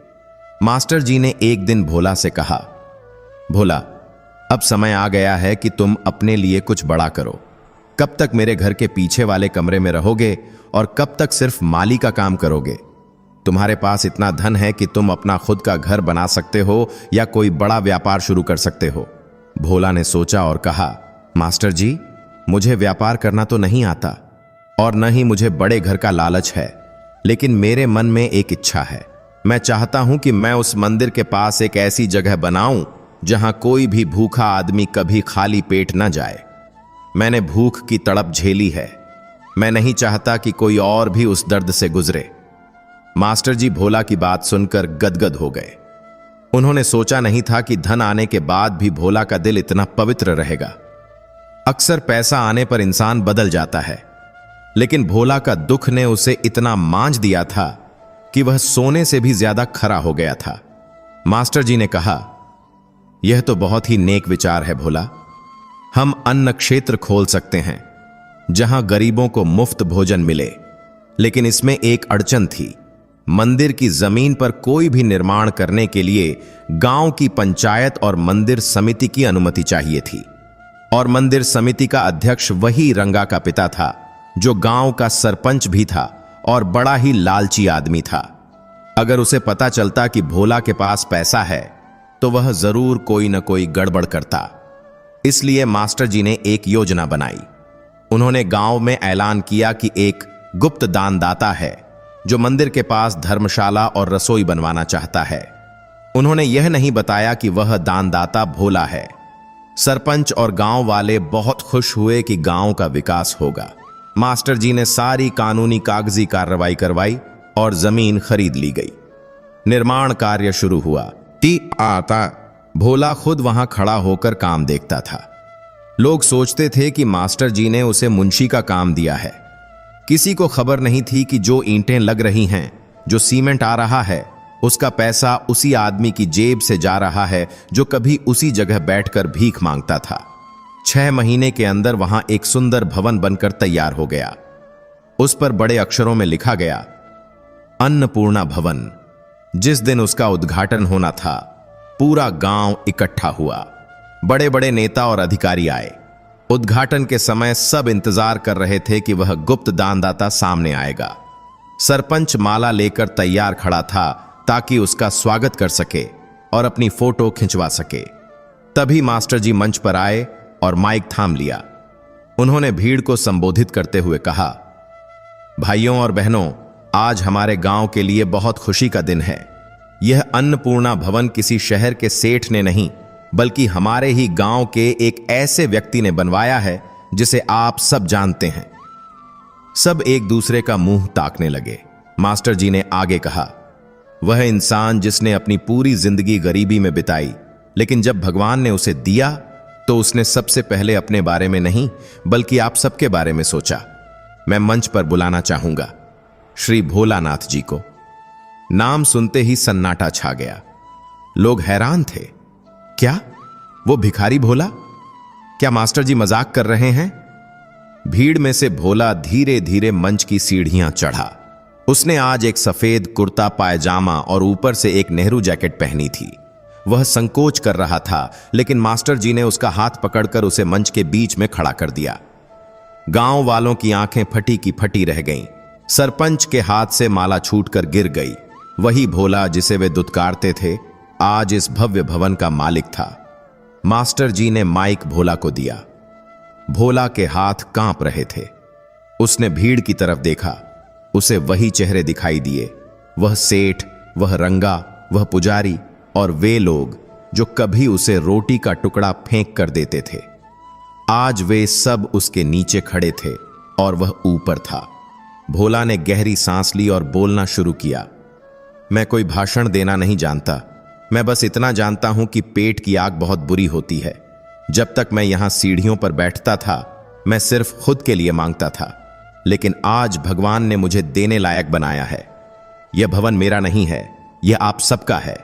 मास्टर जी ने एक दिन भोला से कहा, भोला, अब समय आ गया है कि तुम अपने लिए कुछ बड़ा करो। कब तक मेरे घर के पीछे वाले कमरे में रहोगे और कब तक सिर्फ माली का काम करोगे? तुम्हारे पास इतना धन है कि तुम अपना खुद का घर बना सकते हो या कोई बड़ा व्यापार शुरू कर सकते हो। भोला ने सोचा और कहा, मास्टर जी, मुझे व्यापार करना तो नहीं आता और न ही मुझे बड़े घर का लालच है, लेकिन मेरे मन में एक इच्छा है। मैं चाहता हूं कि मैं उस मंदिर के पास एक ऐसी जगह बनाऊं जहां कोई भी भूखा आदमी कभी खाली पेट न जाए। मैंने भूख की तड़प झेली है। मैं नहीं चाहता कि कोई और भी उस दर्द से गुजरे। मास्टर जी भोला की बात सुनकर गदगद हो गए। उन्होंने सोचा नहीं था कि धन आने के बाद भी भोला का दिल इतना पवित्र रहेगा। अक्सर पैसा आने पर इंसान बदल जाता है, लेकिन भोला का दुख ने उसे इतना मांझ दिया था कि वह सोने से भी ज्यादा खरा हो गया था। मास्टर जी ने कहा, यह तो बहुत ही नेक विचार है भोला। हम अन्न क्षेत्र खोल सकते हैं जहां गरीबों को मुफ्त भोजन मिले, लेकिन इसमें एक अड़चन थी। मंदिर की जमीन पर कोई भी निर्माण करने के लिए गांव की पंचायत और मंदिर समिति की अनुमति चाहिए थी, और मंदिर समिति का अध्यक्ष वही रंगा का पिता था, जो गांव का सरपंच भी था और बड़ा ही लालची आदमी था। अगर उसे पता चलता कि भोला के पास पैसा है तो वह जरूर कोई न कोई गड़बड़ करता। इसलिए मास्टर जी ने एक योजना बनाई। उन्होंने गांव में ऐलान किया कि एक गुप्त दानदाता है जो मंदिर के पास धर्मशाला और रसोई बनवाना चाहता है। उन्होंने यह नहीं बताया कि वह दानदाता भोला है। सरपंच और गांव वाले बहुत खुश हुए कि गांव का विकास होगा। मास्टर जी ने सारी कानूनी कागजी कार्रवाई करवाई और जमीन खरीद ली गई। निर्माण कार्य शुरू हुआ। आता भोला खुद वहां खड़ा होकर काम देखता था। लोग सोचते थे कि मास्टर जी ने उसे मुंशी का काम दिया है। किसी को खबर नहीं थी कि जो ईंटें लग रही हैं, जो सीमेंट आ रहा है, उसका पैसा उसी आदमी की जेब से जा रहा है जो कभी उसी जगह बैठकर भीख मांगता था। 6 महीने के अंदर वहां एक सुंदर भवन बनकर तैयार हो गया। उस पर बड़े अक्षरों में लिखा गया, अन्नपूर्णा भवन। जिस दिन उसका उद्घाटन होना था, पूरा गांव इकट्ठा हुआ। बड़े बड़े नेता और अधिकारी आए। उद्घाटन के समय सब इंतजार कर रहे थे कि वह गुप्त दानदाता सामने आएगा। सरपंच माला लेकर तैयार खड़ा था ताकि उसका स्वागत कर सके और अपनी फोटो खिंचवा सके। तभी मास्टर जी मंच पर आए और माइक थाम लिया। उन्होंने भीड़ को संबोधित करते हुए कहा, भाइयों और बहनों, आज हमारे गांव के लिए बहुत खुशी का दिन है। यह अन्नपूर्णा भवन किसी शहर के सेठ ने नहीं, बल्कि हमारे ही गांव के एक ऐसे व्यक्ति ने बनवाया है जिसे आप सब जानते हैं। सब एक दूसरे का मुंह ताकने लगे। मास्टर जी ने आगे कहा, वह इंसान जिसने अपनी पूरी जिंदगी गरीबी में बिताई, लेकिन जब भगवान ने उसे दिया तो उसने सबसे पहले अपने बारे में नहीं बल्कि आप सबके बारे में सोचा। मैं मंच पर बुलाना चाहूंगा श्री भोलानाथ जी को। नाम सुनते ही सन्नाटा छा गया। लोग हैरान थे। क्या वो भिखारी भोला? क्या मास्टर जी मजाक कर रहे हैं? भीड़ में से भोला धीरे धीरे मंच की सीढ़ियां चढ़ा। उसने आज एक सफेद कुर्ता पायजामा और ऊपर से एक नेहरू जैकेट पहनी थी। वह संकोच कर रहा था, लेकिन मास्टर जी ने उसका हाथ पकड़कर उसे मंच के बीच में खड़ा कर दिया। गांव वालों की आंखें फटी की फटी रह गईं। सरपंच के हाथ से माला छूटकर गिर गई। वही भोला जिसे वे दुत्कारते थे, आज इस भव्य भवन का मालिक था। मास्टर जी ने माइक भोला को दिया। भोला के हाथ कांप रहे थे। उसने भीड़ की तरफ देखा। उसे वही चेहरे दिखाई दिए, वह सेठ, वह रंगा, वह पुजारी और वे लोग जो कभी उसे रोटी का टुकड़ा फेंक कर देते थे। आज वे सब उसके नीचे खड़े थे और वह ऊपर था। भोला ने गहरी सांस ली और बोलना शुरू किया। मैं कोई भाषण देना नहीं जानता, मैं बस इतना जानता हूं कि पेट की आग बहुत बुरी होती है। जब तक मैं यहां सीढ़ियों पर बैठता था, मैं सिर्फ खुद के लिए मांगता था, लेकिन आज भगवान ने मुझे देने लायक बनाया है। यह भवन मेरा नहीं है, यह आप सबका है।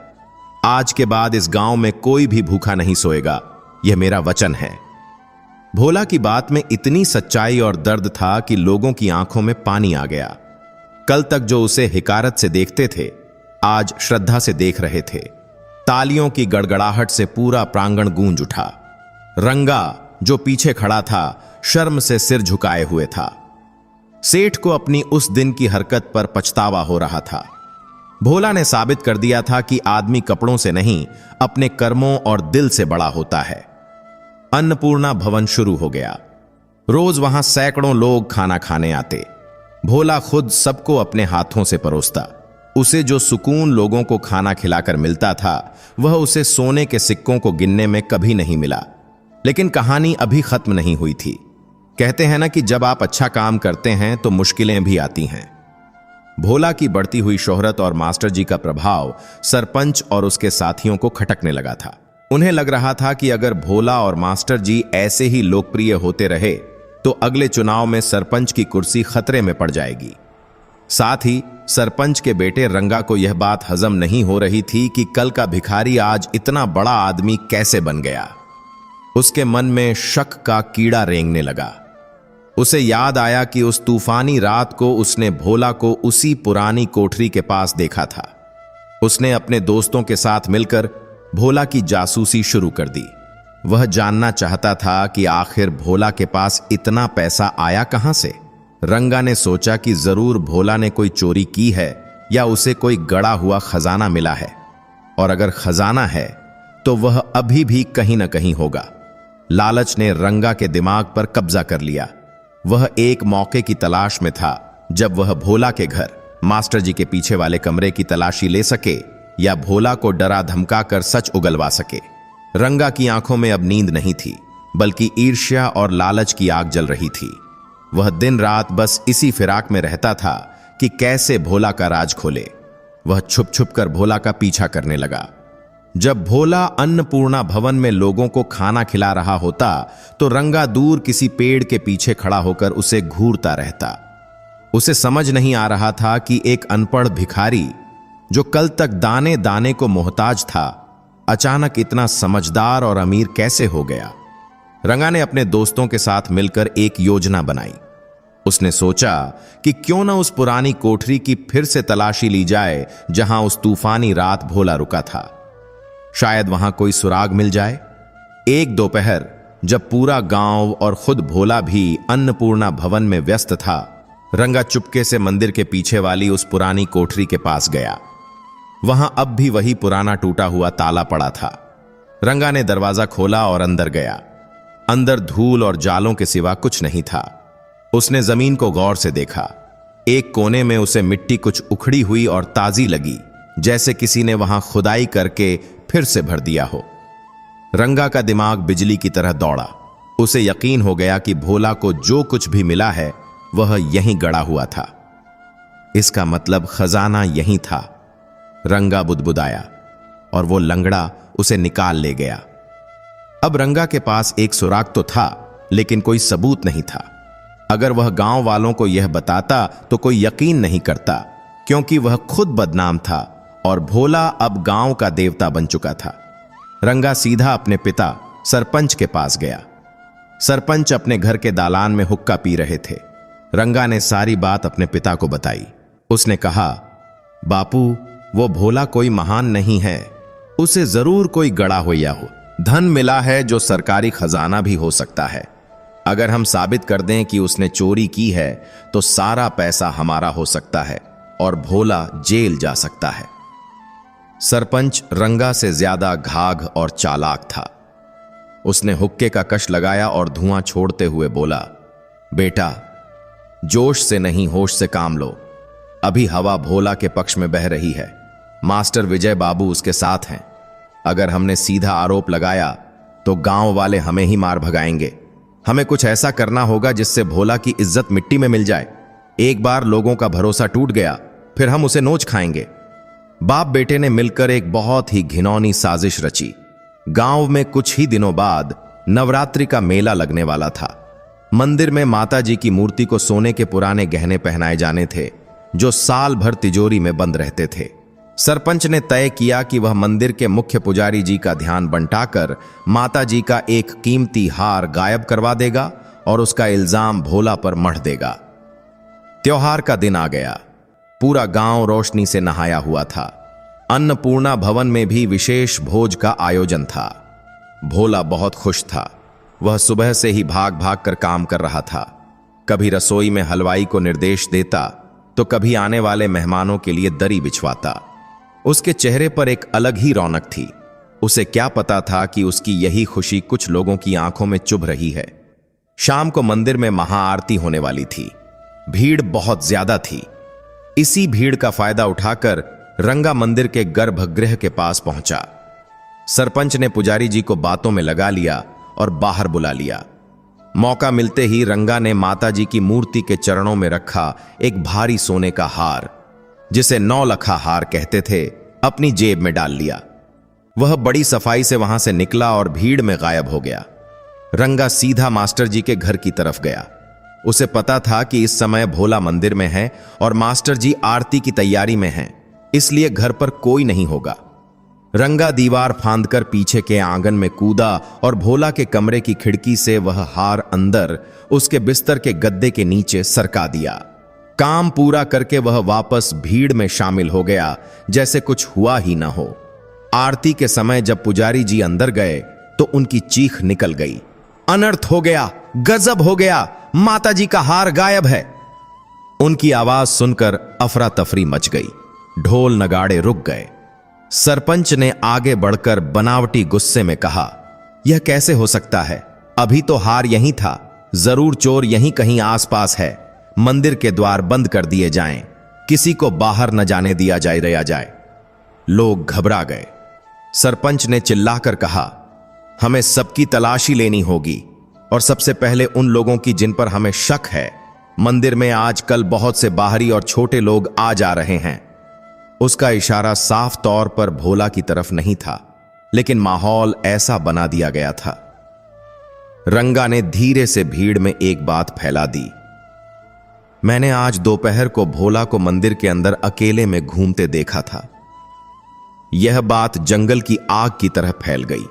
आज के बाद इस गांव में कोई भी भूखा नहीं सोएगा, यह मेरा वचन है। भोला की बात में इतनी सच्चाई और दर्द था कि लोगों की आंखों में पानी आ गया। कल तक जो उसे हिकारत से देखते थे, आज श्रद्धा से देख रहे थे। तालियों की गड़गड़ाहट से पूरा प्रांगण गूंज उठा। रंगा जो पीछे खड़ा था, शर्म से सिर झुकाए हुए था। सेठ को अपनी उस दिन की हरकत पर पछतावा हो रहा था। भोला ने साबित कर दिया था कि आदमी कपड़ों से नहीं, अपने कर्मों और दिल से बड़ा होता है। अन्नपूर्णा भवन शुरू हो गया। रोज वहां सैकड़ों लोग खाना खाने आते। भोला खुद सबको अपने हाथों से परोसता। उसे जो सुकून लोगों को खाना खिलाकर मिलता था, वह उसे सोने के सिक्कों को गिनने में कभी नहीं मिला। लेकिन कहानी अभी खत्म नहीं हुई थी। कहते हैं ना कि जब आप अच्छा काम करते हैं तो मुश्किलें भी आती हैं। भोला की बढ़ती हुई शोहरत और मास्टर जी का प्रभाव सरपंच और उसके साथियों को खटकने लगा था। उन्हें लग रहा था कि अगर भोला और मास्टर जी ऐसे ही लोकप्रिय होते रहे तो अगले चुनाव में सरपंच की कुर्सी खतरे में पड़ जाएगी। साथ ही सरपंच के बेटे रंगा को यह बात हजम नहीं हो रही थी कि कल का भिखारी आज इतना बड़ा आदमी कैसे बन गया। उसके मन में शक का कीड़ा रेंगने लगा। उसे याद आया कि उस तूफानी रात को उसने भोला को उसी पुरानी कोठरी के पास देखा था। उसने अपने दोस्तों के साथ मिलकर भोला की जासूसी शुरू कर दी। वह जानना चाहता था कि आखिर भोला के पास इतना पैसा आया कहां से। रंगा ने सोचा कि जरूर भोला ने कोई चोरी की है या उसे कोई गड़ा हुआ खजाना मिला है, और अगर खजाना है तो वह अभी भी कहीं न कहीं होगा। लालच ने रंगा के दिमाग पर कब्जा कर लिया। वह एक मौके की तलाश में था जब वह भोला के घर, मास्टर जी के पीछे वाले कमरे की तलाशी ले सके या भोला को डरा धमका कर सच उगलवा सके। रंगा की आंखों में अब नींद नहीं थी, बल्कि ईर्ष्या और लालच की आग जल रही थी। वह दिन रात बस इसी फिराक में रहता था कि कैसे भोला का राज खोले। वह छुप छुप कर भोला का पीछा करने लगा। जब भोला अन्नपूर्णा भवन में लोगों को खाना खिला रहा होता तो रंगा दूर किसी पेड़ के पीछे खड़ा होकर उसे घूरता रहता। उसे समझ नहीं आ रहा था कि एक अनपढ़ भिखारी जो कल तक दाने दाने को मोहताज था, अचानक इतना समझदार और अमीर कैसे हो गया। रंगा ने अपने दोस्तों के साथ मिलकर एक योजना बनाई। उसने सोचा कि क्यों न उस पुरानी कोठरी की फिर से तलाशी ली जाए जहां उस तूफानी रात भोला रुका था। शायद वहां कोई सुराग मिल जाए। एक दोपहर जब पूरा गांव और खुद भोला भी अन्नपूर्णा भवन में व्यस्त था, रंगा चुपके से मंदिर के पीछे वाली उस पुरानी कोठरी के पास गया। वहां अब भी वही पुराना टूटा हुआ ताला पड़ा था। रंगा ने दरवाजा खोला और अंदर गया। अंदर धूल और जालों के सिवा कुछ नहीं था। उसने जमीन को गौर से देखा। एक कोने में उसे मिट्टी कुछ उखड़ी हुई और ताजी लगी, जैसे किसी ने वहां खुदाई करके फिर से भर दिया हो। रंगा का दिमाग बिजली की तरह दौड़ा। उसे यकीन हो गया कि भोला को जो कुछ भी मिला है वह यहीं गड़ा हुआ था। इसका मतलब खजाना यहीं था। रंगा बुदबुदाया और वो लंगड़ा उसे निकाल ले गया। अब रंगा के पास एक सुराग तो था, लेकिन कोई सबूत नहीं था। अगर वह गांव वालों को यह बताता तो कोई यकीन नहीं करता, क्योंकि वह खुद बदनाम था और भोला अब गांव का देवता बन चुका था। रंगा सीधा अपने पिता सरपंच के पास गया। सरपंच अपने घर के दालान में हुक्का पी रहे थे। रंगा ने सारी बात अपने पिता को बताई। उसने कहा, बापू, वो भोला कोई महान नहीं है, उसे जरूर कोई गड़ा हुआ हो। धन मिला है जो सरकारी खजाना भी हो सकता है। अगर हम साबित कर दें कि उसने चोरी की है तो सारा पैसा हमारा हो सकता है और भोला जेल जा सकता है। सरपंच रंगा से ज्यादा घाघ और चालाक था। उसने हुक्के का कश लगाया और धुआं छोड़ते हुए बोला, बेटा, जोश से नहीं होश से काम लो। अभी हवा भोला के पक्ष में बह रही है। मास्टर विजय बाबू उसके साथ हैं। अगर हमने सीधा आरोप लगाया तो गांव वाले हमें ही मार भगाएंगे। हमें कुछ ऐसा करना होगा जिससे भोला की इज्जत मिट्टी में मिल जाए। एक बार लोगों का भरोसा टूट गया, फिर हम उसे नोच खाएंगे। बाप बेटे ने मिलकर एक बहुत ही घिनौनी साजिश रची। गांव में कुछ ही दिनों बाद नवरात्रि का मेला लगने वाला था। मंदिर में माता जी की मूर्ति को सोने के पुराने गहने पहनाए जाने थे, जो साल भर तिजोरी में बंद रहते थे। सरपंच ने तय किया कि वह मंदिर के मुख्य पुजारी जी का ध्यान बंटाकर माता जी का एक कीमती हार गायब करवा देगा और उसका इल्जाम भोला पर मढ़ देगा। त्योहार का दिन आ गया। पूरा गांव रोशनी से नहाया हुआ था। अन्नपूर्णा भवन में भी विशेष भोज का आयोजन था। भोला बहुत खुश था। वह सुबह से ही भाग भाग कर काम कर रहा था। कभी रसोई में हलवाई को निर्देश देता तो कभी आने वाले मेहमानों के लिए दरी बिछवाता। उसके चेहरे पर एक अलग ही रौनक थी। उसे क्या पता था कि उसकी यही खुशी कुछ लोगों की आंखों में चुभ रही है। शाम को मंदिर में महाआरती होने वाली थी। भीड़ बहुत ज्यादा थी। इसी भीड़ का फायदा उठाकर रंगा मंदिर के गर्भगृह के पास पहुंचा। सरपंच ने पुजारी जी को बातों में लगा लिया और बाहर बुला लिया। मौका मिलते ही रंगा ने माता जी की मूर्ति के चरणों में रखा एक भारी सोने का हार, जिसे 9 लखा हार कहते थे, अपनी जेब में डाल लिया। वह बड़ी सफाई से वहां से निकला और भीड़ में गायब हो गया। रंगा सीधा मास्टर जी के घर की तरफ गया। उसे पता था कि इस समय भोला मंदिर में है और मास्टर जी आरती की तैयारी में हैं, इसलिए घर पर कोई नहीं होगा। रंगा दीवार फांदकर पीछे के आंगन में कूदा और भोला के कमरे की खिड़की से वह हार अंदर उसके बिस्तर के गद्दे के नीचे सरका दिया। काम पूरा करके वह वापस भीड़ में शामिल हो गया, जैसे कुछ हुआ ही न हो। आरती के समय जब पुजारी जी अंदर गए तो उनकी चीख निकल गई, अनर्थ हो गया, गजब हो गया, माता जी का हार गायब है। उनकी आवाज सुनकर अफरा तफरी मच गई। ढोल नगाड़े रुक गए। सरपंच ने आगे बढ़कर बनावटी गुस्से में कहा, यह कैसे हो सकता है? अभी तो हार यहीं था। जरूर चोर यहीं कहीं आसपास है। मंदिर के द्वार बंद कर दिए जाएं, किसी को बाहर न जाने दिया जाए। लोग घबरा गए। सरपंच ने चिल्लाकर कहा, हमें सबकी तलाशी लेनी होगी और सबसे पहले उन लोगों की जिन पर हमें शक है। मंदिर में आजकल बहुत से बाहरी और छोटे लोग आ जा रहे हैं। उसका इशारा साफ तौर पर भोला की तरफ नहीं था, लेकिन माहौल ऐसा बना दिया गया था। रंगा ने धीरे से भीड़ में एक बात फैला दी, मैंने आज दोपहर को भोला को मंदिर के अंदर अकेले में घूमते देखा था। यह बात जंगल की आग की तरह फैल गई।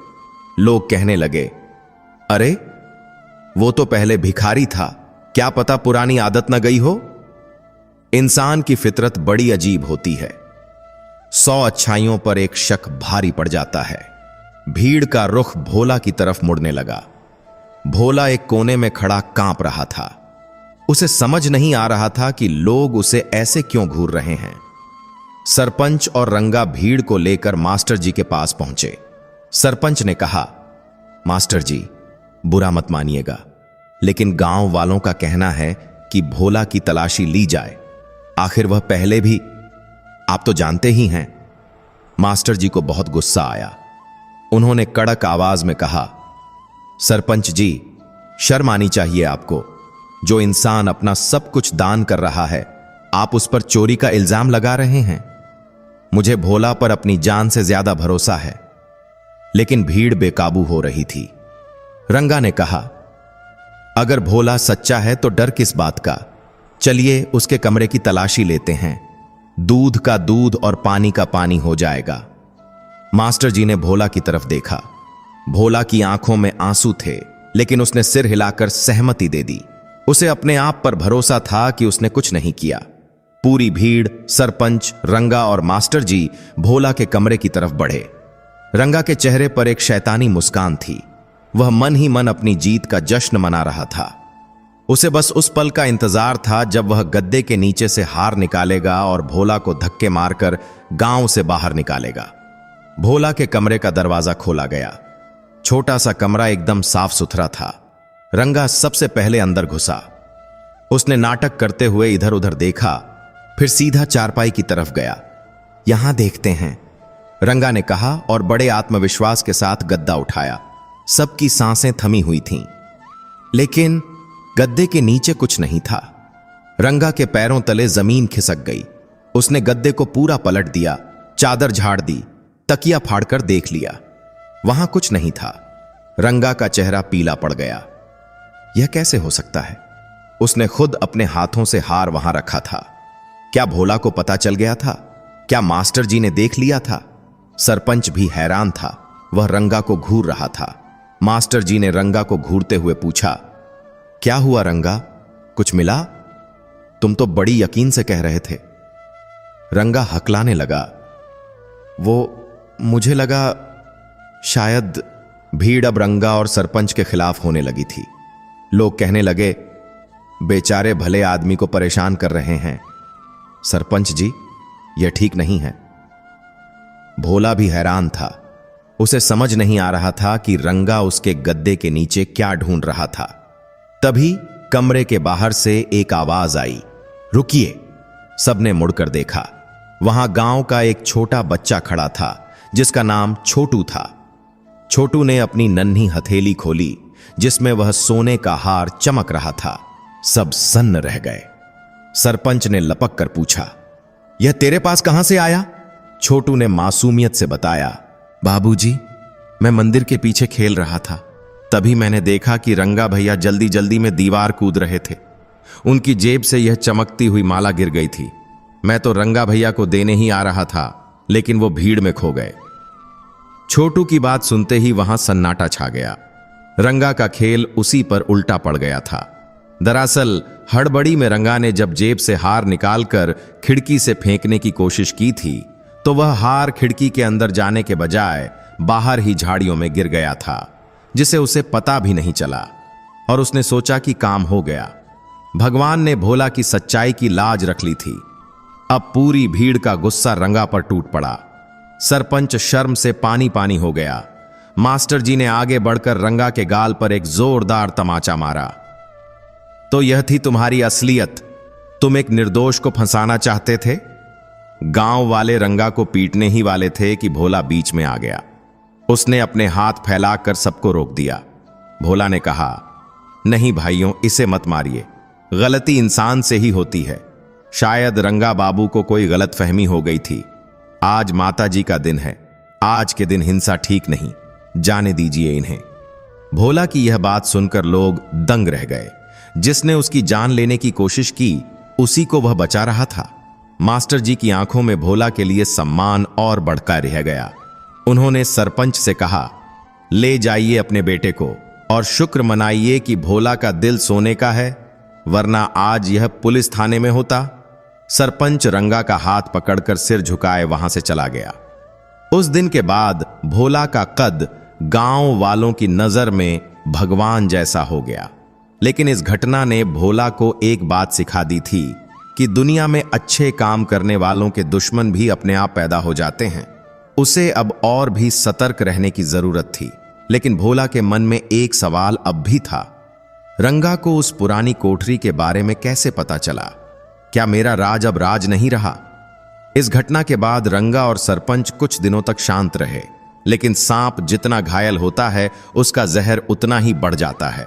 लोग कहने लगे, अरे वो तो पहले भिखारी था, क्या पता पुरानी आदत न गई हो। इंसान की फितरत बड़ी अजीब होती है। 100 अच्छाइयों पर एक शक भारी पड़ जाता है। भीड़ का रुख भोला की तरफ मुड़ने लगा। भोला एक कोने में खड़ा कांप रहा था। उसे समझ नहीं आ रहा था कि लोग उसे ऐसे क्यों घूर रहे हैं। सरपंच और रंगा भीड़ को लेकर मास्टर जी के पास पहुंचे। सरपंच ने कहा, मास्टर जी, बुरा मत मानिएगा, लेकिन गांव वालों का कहना है कि भोला की तलाशी ली जाए। आखिर वह पहले भी, आप तो जानते ही हैं। मास्टर जी को बहुत गुस्सा आया। उन्होंने कड़क आवाज में कहा, सरपंच जी, शर्म आनी चाहिए आपको। जो इंसान अपना सब कुछ दान कर रहा है, आप उस पर चोरी का इल्जाम लगा रहे हैं। मुझे भोला पर अपनी जान से ज्यादा भरोसा है। लेकिन भीड़ बेकाबू हो रही थी। रंगा ने कहा, अगर भोला सच्चा है तो डर किस बात का? चलिए उसके कमरे की तलाशी लेते हैं। दूध का दूध और पानी का पानी हो जाएगा। मास्टर जी ने भोला की तरफ देखा। भोला की आंखों में आंसू थे, लेकिन उसने सिर हिलाकर सहमति दे दी। उसे अपने आप पर भरोसा था कि उसने कुछ नहीं किया। पूरी भीड़, सरपंच, रंगा और मास्टर जी भोला के कमरे की तरफ बढ़े। रंगा के चेहरे पर एक शैतानी मुस्कान थी। वह मन ही मन अपनी जीत का जश्न मना रहा था। उसे बस उस पल का इंतजार था जब वह गद्दे के नीचे से हार निकालेगा और भोला को धक्के मारकर गांव से बाहर निकालेगा। भोला के कमरे का दरवाजा खोला गया। छोटा सा कमरा एकदम साफ सुथरा था। रंगा सबसे पहले अंदर घुसा। उसने नाटक करते हुए इधर उधर देखा, फिर सीधा चारपाई की तरफ गया। यहां देखते हैं, रंगा ने कहा और बड़े आत्मविश्वास के साथ गद्दा उठाया। सबकी सांसें थमी हुई थीं, लेकिन गद्दे के नीचे कुछ नहीं था। रंगा के पैरों तले जमीन खिसक गई। उसने गद्दे को पूरा पलट दिया, चादर झाड़ दी, तकिया फाड़कर देख लिया। वहां कुछ नहीं था। रंगा का चेहरा पीला पड़ गया। यह कैसे हो सकता है? उसने खुद अपने हाथों से हार वहां रखा था। क्या भोला को पता चल गया था? क्या मास्टर जी ने देख लिया था? सरपंच भी हैरान था। वह रंगा को घूर रहा था। मास्टर जी ने रंगा को घूरते हुए पूछा, क्या हुआ रंगा, कुछ मिला? तुम तो बड़ी यकीन से कह रहे थे। रंगा हकलाने लगा। मुझे लगा शायद। भीड़ अब रंगा और सरपंच के खिलाफ होने लगी थी। लोग कहने लगे, बेचारे भले आदमी को परेशान कर रहे हैं। सरपंच जी, यह ठीक नहीं है। भोला भी हैरान था। उसे समझ नहीं आ रहा था कि रंगा उसके गद्दे के नीचे क्या ढूंढ रहा था। तभी कमरे के बाहर से एक आवाज आई, रुकिए। सबने मुड़कर देखा। वहां गांव का एक छोटा बच्चा खड़ा था जिसका नाम छोटू था। छोटू ने अपनी नन्ही हथेली खोली जिसमें वह सोने का हार चमक रहा था। सब सन्न रह गए। सरपंच ने लपक कर पूछा, यह तेरे पास कहां से आया? छोटू ने मासूमियत से बताया, बाबूजी, मैं मंदिर के पीछे खेल रहा था। तभी मैंने देखा कि रंगा भैया जल्दी जल्दी में दीवार कूद रहे थे। उनकी जेब से यह चमकती हुई माला गिर गई थी। मैं तो रंगा भैया को देने ही आ रहा था, लेकिन वो भीड़ में खो गए। छोटू की बात सुनते ही वहां सन्नाटा छा गया। रंगा का खेल उसी पर उल्टा पड़ गया था। दरअसल हड़बड़ी में रंगा ने जब जेब से हार निकालकर खिड़की से फेंकने की कोशिश की थी, तो वह हार खिड़की के अंदर जाने के बजाय बाहर ही झाड़ियों में गिर गया था, जिसे उसे पता भी नहीं चला। और उसने सोचा कि काम हो गया। भगवान ने भोला की सच्चाई की लाज रख ली थी। अब पूरी भीड़ का गुस्सा रंगा पर टूट पड़ा। सरपंच शर्म से पानी पानी हो गया। मास्टर जी ने आगे बढ़कर रंगा के गाल पर एक जोरदार तमाचा मारा। तो यह थी तुम्हारी असलियत? तुम एक निर्दोष को फंसाना चाहते थे? गांव वाले रंगा को पीटने ही वाले थे कि भोला बीच में आ गया। उसने अपने हाथ फैलाकर सबको रोक दिया। भोला ने कहा, नहीं भाइयों, इसे मत मारिए। गलती इंसान से ही होती है। शायद रंगा बाबू को कोई गलतफहमी हो गई थी। आज माता जी का दिन है। आज के दिन हिंसा ठीक नहीं। जाने दीजिए इन्हें। भोला की यह बात सुनकर लोग दंग रह गए। जिसने उसकी जान लेने की कोशिश की, उसी को वह बचा रहा था। मास्टर जी की आंखों में भोला के लिए सम्मान और बढ़कर रह गया। उन्होंने सरपंच से कहा, ले जाइए अपने बेटे को और शुक्र मनाइए कि भोला का दिल सोने का है, वरना आज यह पुलिस थाने में होता। सरपंच रंगा का हाथ पकड़कर सिर झुकाए वहां से चला गया। उस दिन के बाद भोला का कद गांव वालों की नजर में भगवान जैसा हो गया। लेकिन इस घटना ने भोला को एक बात सिखा दी थी कि दुनिया में अच्छे काम करने वालों के दुश्मन भी अपने आप पैदा हो जाते हैं। उसे अब और भी सतर्क रहने की जरूरत थी। लेकिन भोला के मन में एक सवाल अब भी था, रंगा को उस पुरानी कोठरी के बारे में कैसे पता चला? क्या मेरा राज अब राज नहीं रहा? इस घटना के बाद रंगा और सरपंच कुछ दिनों तक शांत रहे। लेकिन सांप जितना घायल होता है, उसका जहर उतना ही बढ़ जाता है।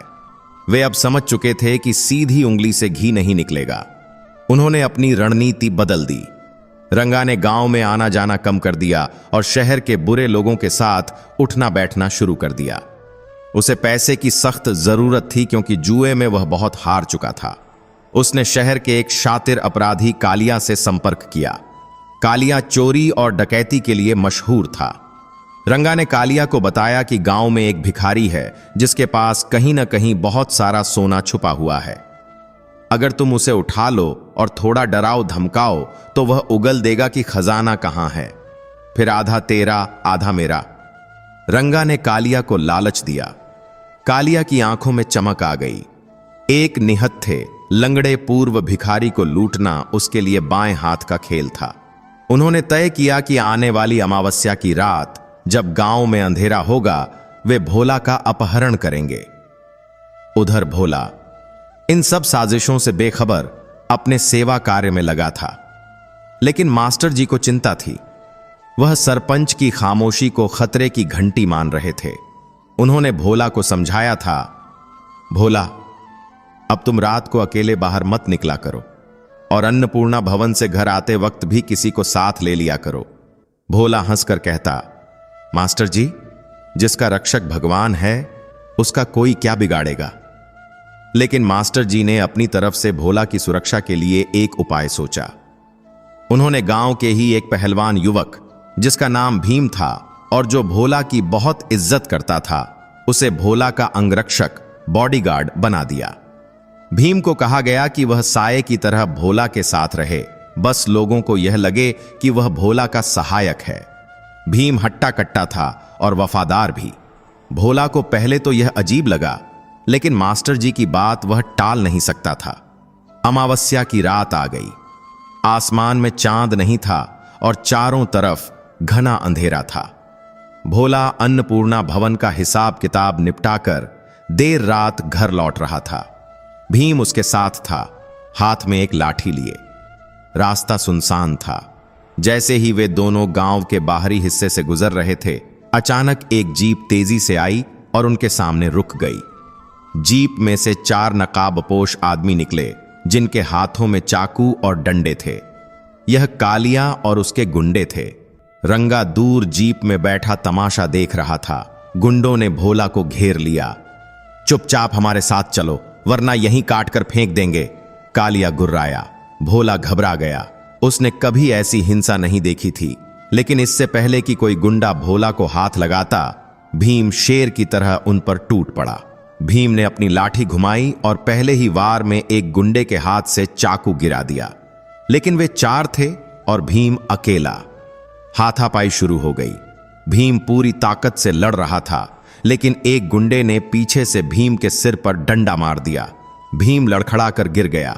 वे अब समझ चुके थे कि सीधी उंगली से घी नहीं निकलेगा। उन्होंने अपनी रणनीति बदल दी। रंगा ने गांव में आना जाना कम कर दिया और शहर के बुरे लोगों के साथ उठना बैठना शुरू कर दिया। उसे पैसे की सख्त जरूरत थी, क्योंकि जुए में वह बहुत हार चुका था। उसने शहर के एक शातिर अपराधी कालिया से संपर्क किया। कालिया चोरी और डकैती के लिए मशहूर था। रंगा ने कालिया को बताया कि गांव में एक भिखारी है जिसके पास कहीं न कहीं बहुत सारा सोना छुपा हुआ है। अगर तुम उसे उठा लो और थोड़ा डराओ धमकाओ तो वह उगल देगा कि खजाना कहां है, फिर आधा तेरा आधा मेरा। रंगा ने कालिया को लालच दिया। कालिया की आंखों में चमक आ गई। एक निहत्थे लंगड़े पूर्व भिखारी को लूटना उसके लिए बाएं हाथ का खेल था। उन्होंने तय किया कि आने वाली अमावस्या की रात जब गांव में अंधेरा होगा, वे भोला का अपहरण करेंगे। उधर भोला इन सब साजिशों से बेखबर अपने सेवा कार्य में लगा था, लेकिन मास्टर जी को चिंता थी। वह सरपंच की खामोशी को खतरे की घंटी मान रहे थे। उन्होंने भोला को समझाया था, भोला, अब तुम रात को अकेले बाहर मत निकला करो और अन्नपूर्णा भवन से घर आते वक्त भी किसी को साथ ले लिया करो। भोला हंसकर कहता, मास्टर जी, जिसका रक्षक भगवान है उसका कोई क्या बिगाड़ेगा। लेकिन मास्टर जी ने अपनी तरफ से भोला की सुरक्षा के लिए एक उपाय सोचा। उन्होंने गांव के ही एक पहलवान युवक, जिसका नाम भीम था और जो भोला की बहुत इज्जत करता था, उसे भोला का अंगरक्षक, बॉडीगार्ड बना दिया। भीम को कहा गया कि वह साये की तरह भोला के साथ रहे, बस लोगों को यह लगे कि वह भोला का सहायक है। भीम हट्टा कट्टा था और वफादार भी। भोला को पहले तो यह अजीब लगा, लेकिन मास्टर जी की बात वह टाल नहीं सकता था। अमावस्या की रात आ गई। आसमान में चांद नहीं था और चारों तरफ घना अंधेरा था। भोला अन्नपूर्णा भवन का हिसाब किताब निपटाकर देर रात घर लौट रहा था। भीम उसके साथ था, हाथ में एक लाठी लिए। रास्ता सुनसान था। जैसे ही वे दोनों गांव के बाहरी हिस्से से गुजर रहे थे, अचानक एक जीप तेजी से आई और उनके सामने रुक गई। जीप में से 4 नकाबपोश आदमी निकले, जिनके हाथों में चाकू और डंडे थे। यह कालिया और उसके गुंडे थे। रंगा दूर जीप में बैठा तमाशा देख रहा था। गुंडों ने भोला को घेर लिया। चुपचाप हमारे साथ चलो, वरना यहीं काट कर फेंक देंगे, कालिया गुर्राया। भोला घबरा गया। उसने कभी ऐसी हिंसा नहीं देखी थी, लेकिन इससे पहले कि कोई गुंडा भोला को हाथ लगाता, भीम शेर की तरह उन पर टूट पड़ा। भीम ने अपनी लाठी घुमाई और पहले ही वार में एक गुंडे के हाथ से चाकू गिरा दिया। लेकिन वे 4 थे और भीम अकेला। हाथापाई शुरू हो गई। भीम पूरी ताकत से लड़ रहा था, लेकिन एक गुंडे ने पीछे से भीम के सिर पर डंडा मार दिया। भीम लड़खड़ाकर गिर गया।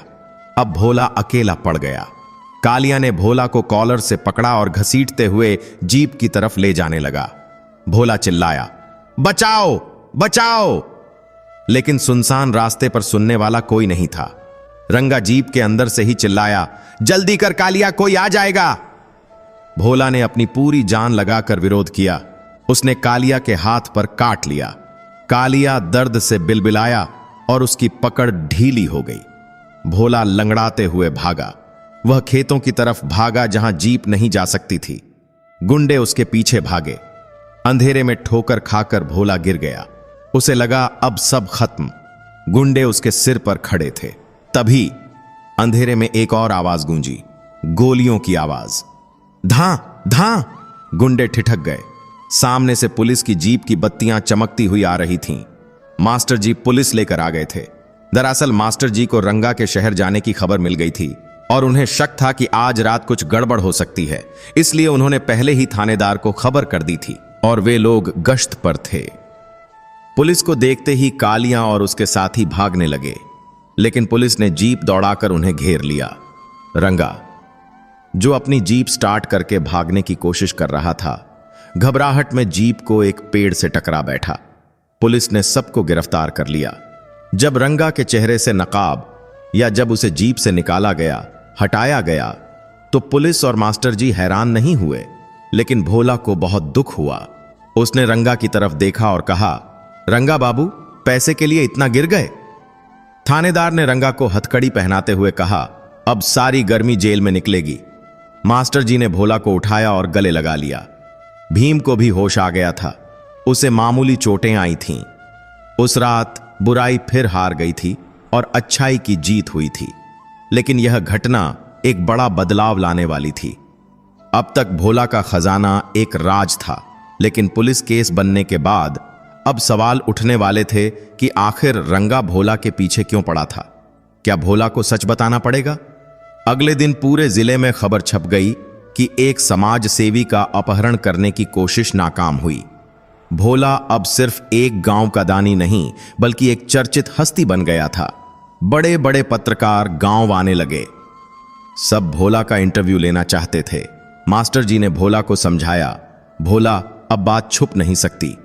अब भोला अकेला पड़ गया। कालिया ने भोला को कॉलर से पकड़ा और घसीटते हुए जीप की तरफ ले जाने लगा। भोला चिल्लाया, बचाओ बचाओ! लेकिन सुनसान रास्ते पर सुनने वाला कोई नहीं था। रंगा जीप के अंदर से ही चिल्लाया, जल्दी कर कालिया, कोई आ जाएगा। भोला ने अपनी पूरी जान लगाकर विरोध किया। उसने कालिया के हाथ पर काट लिया। कालिया दर्द से बिलबिलाया और उसकी पकड़ ढीली हो गई। भोला लंगड़ाते हुए भागा। वह खेतों की तरफ भागा जहां जीप नहीं जा सकती थी। गुंडे उसके पीछे भागे। अंधेरे में ठोकर खाकर भोला गिर गया। उसे लगा अब सब खत्म। गुंडे उसके सिर पर खड़े थे। तभी अंधेरे में एक और आवाज गूंजी, गोलियों की आवाज। धां धां! गुंडे ठिठक गए। सामने से पुलिस की जीप की बत्तियां चमकती हुई आ रही थीं। मास्टर जी पुलिस लेकर आ गए थे। दरअसल मास्टर जी को रंगा के शहर जाने की खबर मिल गई थी और उन्हें शक था कि आज रात कुछ गड़बड़ हो सकती है। इसलिए उन्होंने पहले ही थानेदार को खबर कर दी थी और वे लोग गश्त पर थे। पुलिस को देखते ही कालिया और उसके साथी भागने लगे, लेकिन पुलिस ने जीप दौड़ाकर उन्हें घेर लिया। रंगा, जो अपनी जीप स्टार्ट करके भागने की कोशिश कर रहा था, घबराहट में जीप को एक पेड़ से टकरा बैठा। पुलिस ने सबको गिरफ्तार कर लिया। जब रंगा के चेहरे से नकाब या जब उसे जीप से निकाला गया, हटाया गया, तो पुलिस और मास्टर जी हैरान नहीं हुए, लेकिन भोला को बहुत दुख हुआ। उसने रंगा की तरफ देखा और कहा, रंगा बाबू, पैसे के लिए इतना गिर गए? थानेदार ने रंगा को हथकड़ी पहनाते हुए कहा, अब सारी गर्मी जेल में निकलेगी। मास्टर जी ने भोला को उठाया और गले लगा लिया। भीम को भी होश आ गया था। उसे मामूली चोटें आई थीं। उस रात बुराई फिर हार गई थी और अच्छाई की जीत हुई थी। लेकिन यह घटना एक बड़ा बदलाव लाने वाली थी। अब तक भोला का खजाना एक राज था, लेकिन पुलिस केस बनने के बाद अब सवाल उठने वाले थे कि आखिर रंगा भोला के पीछे क्यों पड़ा था। क्या भोला को सच बताना पड़ेगा? अगले दिन पूरे जिले में खबर छप गई कि एक समाज सेवी का अपहरण करने की कोशिश नाकाम हुई। भोला अब सिर्फ एक गांव का दानी नहीं, बल्कि एक चर्चित हस्ती बन गया था। बड़े बड़े पत्रकार गांव आने लगे। सब भोला का इंटरव्यू लेना चाहते थे। मास्टर जी ने भोला को समझाया, भोला, अब बात छुप नहीं सकती।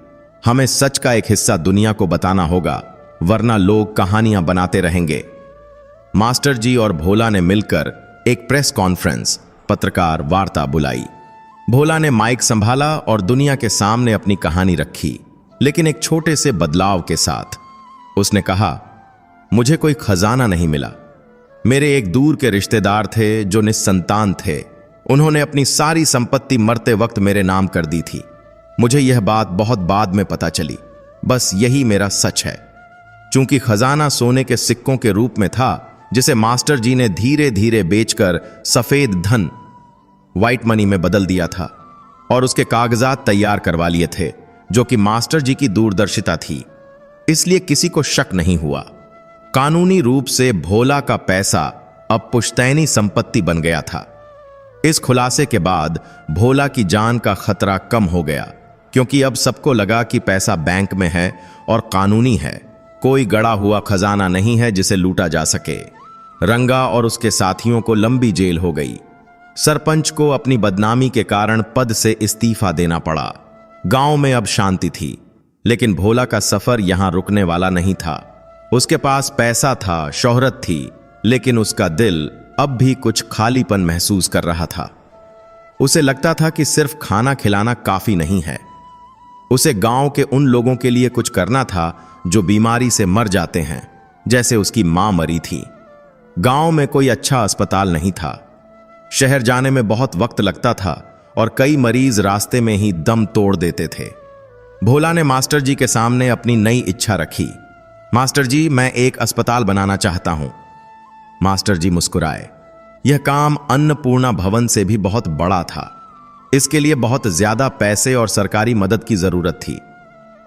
हमें सच का एक हिस्सा दुनिया को बताना होगा, वरना लोग कहानियां बनाते रहेंगे। मास्टर जी और भोला ने मिलकर एक प्रेस कॉन्फ्रेंस, पत्रकार वार्ता बुलाई। भोला ने माइक संभाला और दुनिया के सामने अपनी कहानी रखी, लेकिन एक छोटे से बदलाव के साथ। उसने कहा, मुझे कोई खजाना नहीं मिला। मेरे एक दूर के रिश्तेदार थे जो निस्संतान थे। उन्होंने अपनी सारी संपत्ति मरते वक्त मेरे नाम कर दी थी। मुझे यह बात बहुत बाद में पता चली। बस यही मेरा सच है। चूंकि खजाना सोने के सिक्कों के रूप में था, जिसे मास्टर जी ने धीरे धीरे बेचकर सफेद धन, व्हाइट मनी में बदल दिया था और उसके कागजात तैयार करवा लिए थे, जो कि मास्टर जी की दूरदर्शिता थी, इसलिए किसी को शक नहीं हुआ। कानूनी रूप से भोला का पैसा अब पुश्तैनी संपत्ति बन गया था। इस खुलासे के बाद भोला की जान का खतरा कम हो गया, क्योंकि अब सबको लगा कि पैसा बैंक में है और कानूनी है। कोई गड़ा हुआ खजाना नहीं है जिसे लूटा जा सके। रंगा और उसके साथियों को लंबी जेल हो गई। सरपंच को अपनी बदनामी के कारण पद से इस्तीफा देना पड़ा। गांव में अब शांति थी, लेकिन भोला का सफर यहां रुकने वाला नहीं था। उसके पास पैसा था, शोहरत थी, लेकिन उसका दिल अब भी कुछ खालीपन महसूस कर रहा था। उसे लगता था कि सिर्फ खाना खिलाना काफी नहीं है। उसे गांव के उन लोगों के लिए कुछ करना था जो बीमारी से मर जाते हैं, जैसे उसकी मां मरी थी। गांव में कोई अच्छा अस्पताल नहीं था। शहर जाने में बहुत वक्त लगता था और कई मरीज रास्ते में ही दम तोड़ देते थे। भोला ने मास्टर जी के सामने अपनी नई इच्छा रखी। मास्टर जी, मैं एक अस्पताल बनाना चाहता हूं। मास्टर जी मुस्कुराए। यह काम अन्नपूर्णा भवन से भी बहुत बड़ा था। इसके लिए बहुत ज्यादा पैसे और सरकारी मदद की जरूरत थी,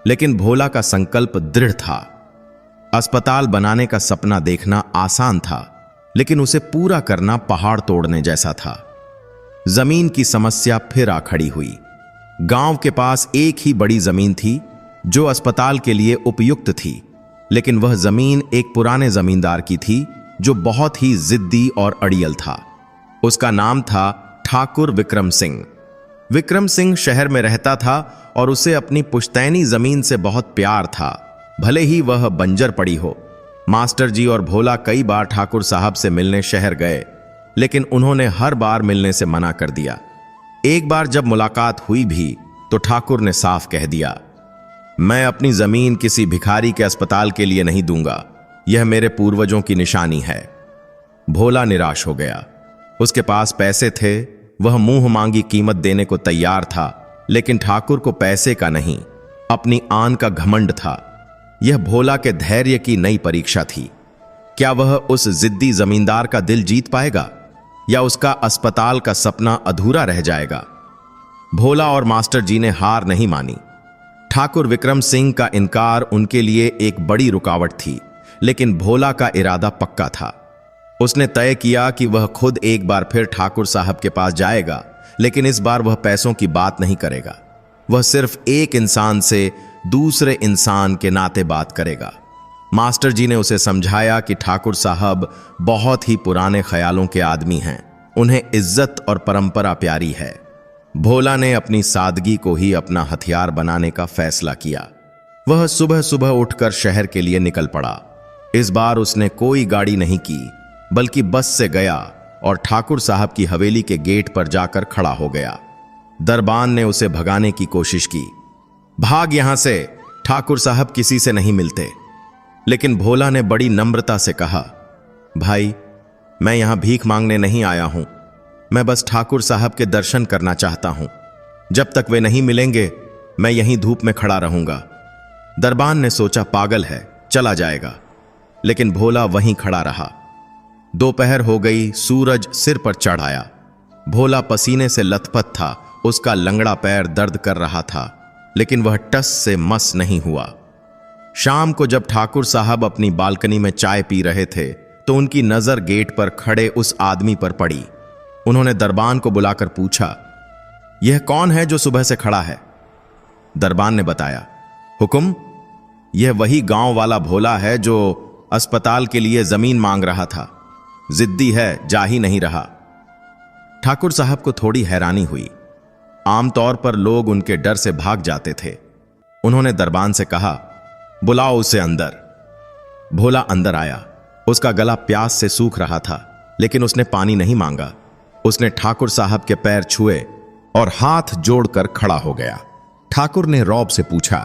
लेकिन भोला का संकल्प दृढ़ था। अस्पताल बनाने का सपना देखना आसान था, लेकिन उसे पूरा करना पहाड़ तोड़ने जैसा था। जमीन की समस्या फिर आ खड़ी हुई। गांव के पास एक ही बड़ी जमीन थी जो अस्पताल के लिए उपयुक्त थी, लेकिन वह जमीन एक पुराने जमींदार की थी जो बहुत ही जिद्दी और अड़ियल था। उसका नाम था ठाकुर विक्रम सिंह। विक्रम सिंह शहर में रहता था और उसे अपनी पुश्तैनी जमीन से बहुत प्यार था, भले ही वह बंजर पड़ी हो। मास्टर जी और भोला कई बार ठाकुर साहब से मिलने शहर गए, लेकिन उन्होंने हर बार मिलने से मना कर दिया। एक बार जब मुलाकात हुई भी तो ठाकुर ने साफ कह दिया, मैं अपनी जमीन किसी भिखारी के अस्पताल के लिए नहीं दूंगा। यह मेरे पूर्वजों की निशानी है। भोला निराश हो गया। उसके पास पैसे थे, वह मुंह मांगी कीमत देने को तैयार था, लेकिन ठाकुर को पैसे का नहीं, अपनी आन का घमंड था। यह भोला के धैर्य की नई परीक्षा थी। क्या वह उस जिद्दी जमींदार का दिल जीत पाएगा या उसका अस्पताल का सपना अधूरा रह जाएगा? भोला और मास्टर जी ने हार नहीं मानी। ठाकुर विक्रम सिंह का इनकार उनके लिए एक बड़ी रुकावट थी, लेकिन भोला का इरादा पक्का था। उसने तय किया कि वह खुद एक बार फिर ठाकुर साहब के पास जाएगा, लेकिन इस बार वह पैसों की बात नहीं करेगा। वह सिर्फ एक इंसान से दूसरे इंसान के नाते बात करेगा। मास्टर जी ने उसे समझाया कि ठाकुर साहब बहुत ही पुराने ख्यालों के आदमी हैं, उन्हें इज्जत और परंपरा प्यारी है। भोला ने अपनी सादगी को ही अपना हथियार बनाने का फैसला किया। वह सुबह सुबह उठकर शहर के लिए निकल पड़ा। इस बार उसने कोई गाड़ी नहीं की, बल्कि बस से गया और ठाकुर साहब की हवेली के गेट पर जाकर खड़ा हो गया। दरबान ने उसे भगाने की कोशिश की। भाग यहां से, ठाकुर साहब किसी से नहीं मिलते। लेकिन भोला ने बड़ी नम्रता से कहा, भाई, मैं यहां भीख मांगने नहीं आया हूं। मैं बस ठाकुर साहब के दर्शन करना चाहता हूं। जब तक वे नहीं मिलेंगे, मैं यहीं धूप में खड़ा रहूंगा। दरबान ने सोचा पागल है, चला जाएगा, लेकिन भोला वहीं खड़ा रहा। दोपहर हो गई, सूरज सिर पर चढ़ आया। भोला पसीने से लथपथ था, उसका लंगड़ा पैर दर्द कर रहा था, लेकिन वह टस से मस नहीं हुआ। शाम को जब ठाकुर साहब अपनी बालकनी में चाय पी रहे थे, तो उनकी नजर गेट पर खड़े उस आदमी पर पड़ी। उन्होंने दरबान को बुलाकर पूछा, यह कौन है जो सुबह से खड़ा है? दरबान ने बताया, हुक्म, यह वही गांव वाला भोला है जो अस्पताल के लिए जमीन मांग रहा था। जिद्दी है, जा ही नहीं रहा। ठाकुर साहब को थोड़ी हैरानी हुई। आमतौर पर लोग उनके डर से भाग जाते थे। उन्होंने दरबान से कहा, बुलाओ उसे अंदर। भोला अंदर आया। उसका गला प्यास से सूख रहा था, लेकिन उसने पानी नहीं मांगा। उसने ठाकुर साहब के पैर छुए और हाथ जोड़कर खड़ा हो गया। ठाकुर ने रौब से पूछा,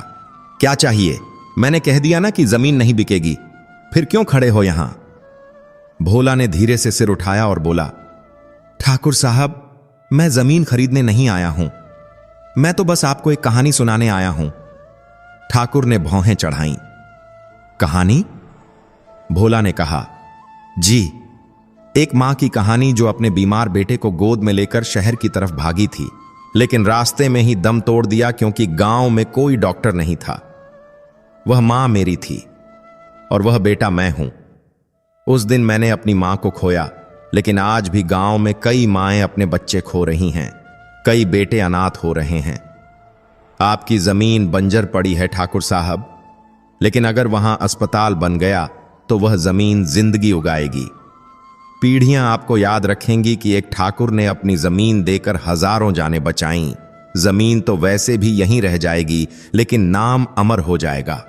क्या चाहिए? मैंने कह दिया ना कि जमीन नहीं बिकेगी, फिर क्यों खड़े हो यहां? भोला ने धीरे से सिर उठाया और बोला, ठाकुर साहब, मैं जमीन खरीदने नहीं आया हूं, मैं तो बस आपको एक कहानी सुनाने आया हूं। ठाकुर ने भौहें चढ़ाईं। कहानी? भोला ने कहा, जी, एक मां की कहानी जो अपने बीमार बेटे को गोद में लेकर शहर की तरफ भागी थी, लेकिन रास्ते में ही दम तोड़ दिया क्योंकि गांव में कोई डॉक्टर नहीं था। वह मां मेरी थी और वह बेटा मैं हूं। उस दिन मैंने अपनी मां को खोया, लेकिन आज भी गांव में कई माएं अपने बच्चे खो रही हैं, कई बेटे अनाथ हो रहे हैं। आपकी जमीन बंजर पड़ी है ठाकुर साहब, लेकिन अगर वहां अस्पताल बन गया तो वह जमीन जिंदगी उगाएगी। पीढ़ियां आपको याद रखेंगी कि एक ठाकुर ने अपनी जमीन देकर हजारों जानें बचाईं। जमीन तो वैसे भी यहीं रह जाएगी, लेकिन नाम अमर हो जाएगा।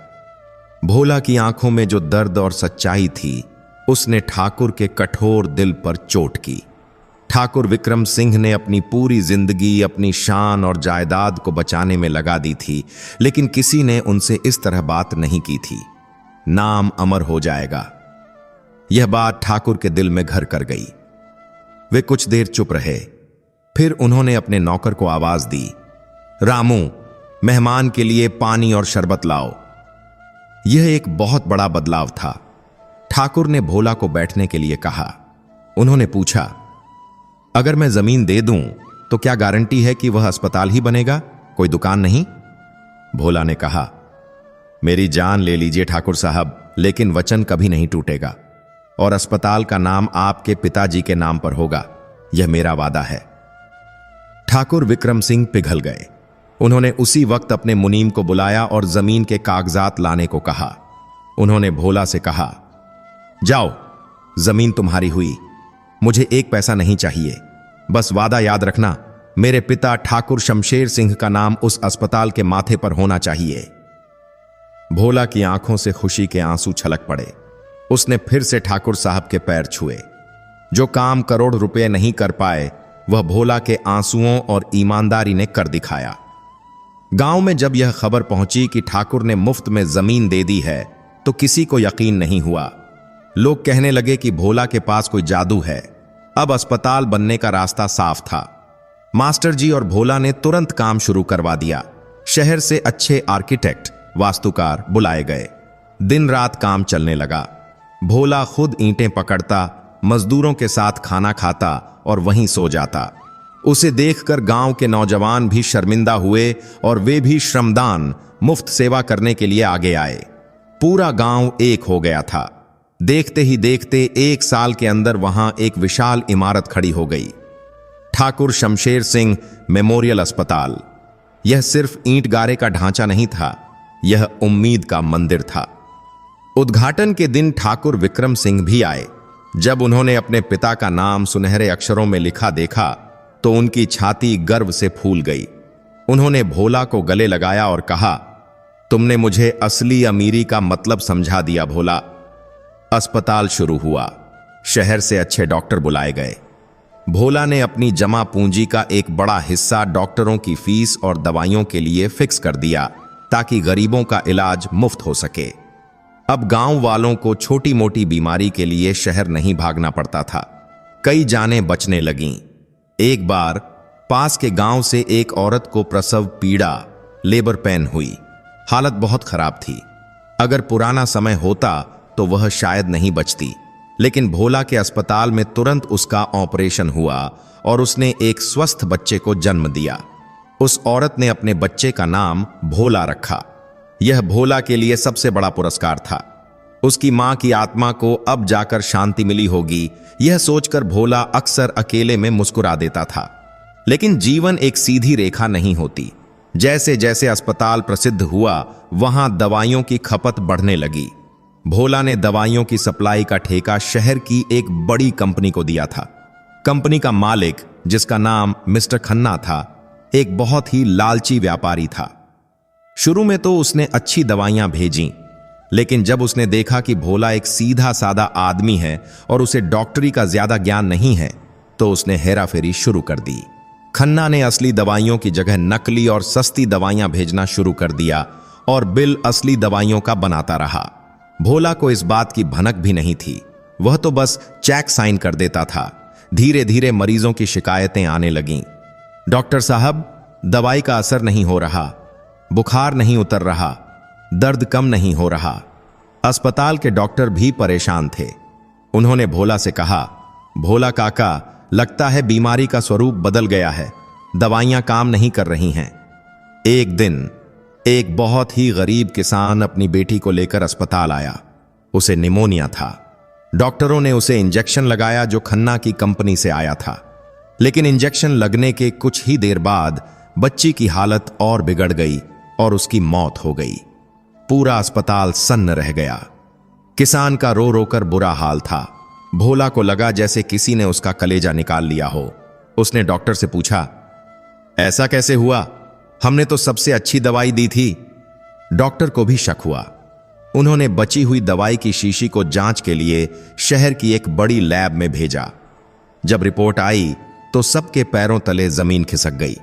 भोला की आंखों में जो दर्द और सच्चाई थी, उसने ठाकुर के कठोर दिल पर चोट की। ठाकुर विक्रम सिंह ने अपनी पूरी जिंदगी अपनी शान और जायदाद को बचाने में लगा दी थी, लेकिन किसी ने उनसे इस तरह बात नहीं की थी। नाम अमर हो जाएगा, यह बात ठाकुर के दिल में घर कर गई। वे कुछ देर चुप रहे, फिर उन्होंने अपने नौकर को आवाज दी, रामू, मेहमान के लिए पानी और शरबत लाओ। यह एक बहुत बड़ा बदलाव था। ठाकुर ने भोला को बैठने के लिए कहा। उन्होंने पूछा, अगर मैं जमीन दे दूं तो क्या गारंटी है कि वह अस्पताल ही बनेगा, कोई दुकान नहीं? भोला ने कहा, मेरी जान ले लीजिए ठाकुर साहब, लेकिन वचन कभी नहीं टूटेगा और अस्पताल का नाम आपके पिताजी के नाम पर होगा, यह मेरा वादा है। ठाकुर विक्रम सिंह पिघल गए। उन्होंने उसी वक्त अपने मुनीम को बुलाया और जमीन के कागजात लाने को कहा। उन्होंने भोला से कहा, जाओ, जमीन तुम्हारी हुई, मुझे एक पैसा नहीं चाहिए, बस वादा याद रखना, मेरे पिता ठाकुर शमशेर सिंह का नाम उस अस्पताल के माथे पर होना चाहिए। भोला की आंखों से खुशी के आंसू छलक पड़े। उसने फिर से ठाकुर साहब के पैर छुए। जो काम करोड़ रुपए नहीं कर पाए, वह भोला के आंसुओं और ईमानदारी ने कर दिखाया। गांव में जब यह खबर पहुंची कि ठाकुर ने मुफ्त में जमीन दे दी है, तो किसी को यकीन नहीं हुआ। लोग कहने लगे कि भोला के पास कोई जादू है। अब अस्पताल बनने का रास्ता साफ था। मास्टर जी और भोला ने तुरंत काम शुरू करवा दिया। शहर से अच्छे आर्किटेक्ट, वास्तुकार बुलाए गए। दिन रात काम चलने लगा। भोला खुद ईंटें पकड़ता, मजदूरों के साथ खाना खाता और वहीं सो जाता। उसे देखकर गांव के नौजवान भी शर्मिंदा हुए और वे भी श्रमदान, मुफ्त सेवा करने के लिए आगे आए। पूरा गांव एक हो गया था। देखते ही देखते 1 साल के अंदर वहां एक विशाल इमारत खड़ी हो गई, ठाकुर शमशेर सिंह मेमोरियल अस्पताल। यह सिर्फ ईंट गारे का ढांचा नहीं था, यह उम्मीद का मंदिर था। उद्घाटन के दिन ठाकुर विक्रम सिंह भी आए। जब उन्होंने अपने पिता का नाम सुनहरे अक्षरों में लिखा देखा तो उनकी छाती गर्व से फूल गई। उन्होंने भोला को गले लगाया और कहा, तुमने मुझे असली अमीरी का मतलब समझा दिया भोला। अस्पताल शुरू हुआ। शहर से अच्छे डॉक्टर बुलाए गए। भोला ने अपनी जमा पूंजी का एक बड़ा हिस्सा डॉक्टरों की फीस और दवाइयों के लिए फिक्स कर दिया ताकि गरीबों का इलाज मुफ्त हो सके। अब गांव वालों को छोटी मोटी बीमारी के लिए शहर नहीं भागना पड़ता था। कई जानें बचने लगीं। एक बार पास के गांव से एक औरत को प्रसव पीड़ा, लेबर पेन हुई। हालत बहुत खराब थी। अगर पुराना समय होता तो वह शायद नहीं बचती, लेकिन भोला के अस्पताल में तुरंत उसका ऑपरेशन हुआ और उसने एक स्वस्थ बच्चे को जन्म दिया। उस औरत ने अपने बच्चे का नाम भोला रखा। यह भोला के लिए सबसे बड़ा पुरस्कार था। उसकी मां की आत्मा को अब जाकर शांति मिली होगी, यह सोचकर भोला अक्सर अकेले में मुस्कुरा देता था। लेकिन जीवन एक सीधी रेखा नहीं होती। जैसे जैसे अस्पताल प्रसिद्ध हुआ, वहां दवाइयों की खपत बढ़ने लगी। भोला ने दवाइयों की सप्लाई का ठेका शहर की एक बड़ी कंपनी को दिया था। कंपनी का मालिक, जिसका नाम मिस्टर खन्ना था, एक बहुत ही लालची व्यापारी था। शुरू में तो उसने अच्छी दवाइयां भेजीं, लेकिन जब उसने देखा कि भोला एक सीधा सादा आदमी है और उसे डॉक्टरी का ज्यादा ज्ञान नहीं है, तो उसने हेराफेरी शुरू कर दी। खन्ना ने असली दवाइयों की जगह नकली और सस्ती दवाइयां भेजना शुरू कर दिया और बिल असली दवाइयों का बनाता रहा। भोला को इस बात की भनक भी नहीं थी, वह तो बस चेक साइन कर देता था। धीरे धीरे मरीजों की शिकायतें आने लगीं। डॉक्टर साहब, दवाई का असर नहीं हो रहा, बुखार नहीं उतर रहा, दर्द कम नहीं हो रहा। अस्पताल के डॉक्टर भी परेशान थे। उन्होंने भोला से कहा, भोला काका, लगता है बीमारी का स्वरूप बदल गया है, दवाइयां काम नहीं कर रही हैं। एक दिन एक बहुत ही गरीब किसान अपनी बेटी को लेकर अस्पताल आया। उसे निमोनिया था। डॉक्टरों ने उसे इंजेक्शन लगाया जो खन्ना की कंपनी से आया था, लेकिन इंजेक्शन लगने के कुछ ही देर बाद बच्ची की हालत और बिगड़ गई और उसकी मौत हो गई। पूरा अस्पताल सन्न रह गया। किसान का रो रो कर बुरा हाल था। भोला को लगा जैसे किसी ने उसका कलेजा निकाल लिया हो। उसने डॉक्टर से पूछा, ऐसा कैसे हुआ? हमने तो सबसे अच्छी दवाई दी थी। डॉक्टर को भी शक हुआ। उन्होंने बची हुई दवाई की शीशी को जांच के लिए शहर की एक बड़ी लैब में भेजा। जब रिपोर्ट आई तो सबके पैरों तले जमीन खिसक गई।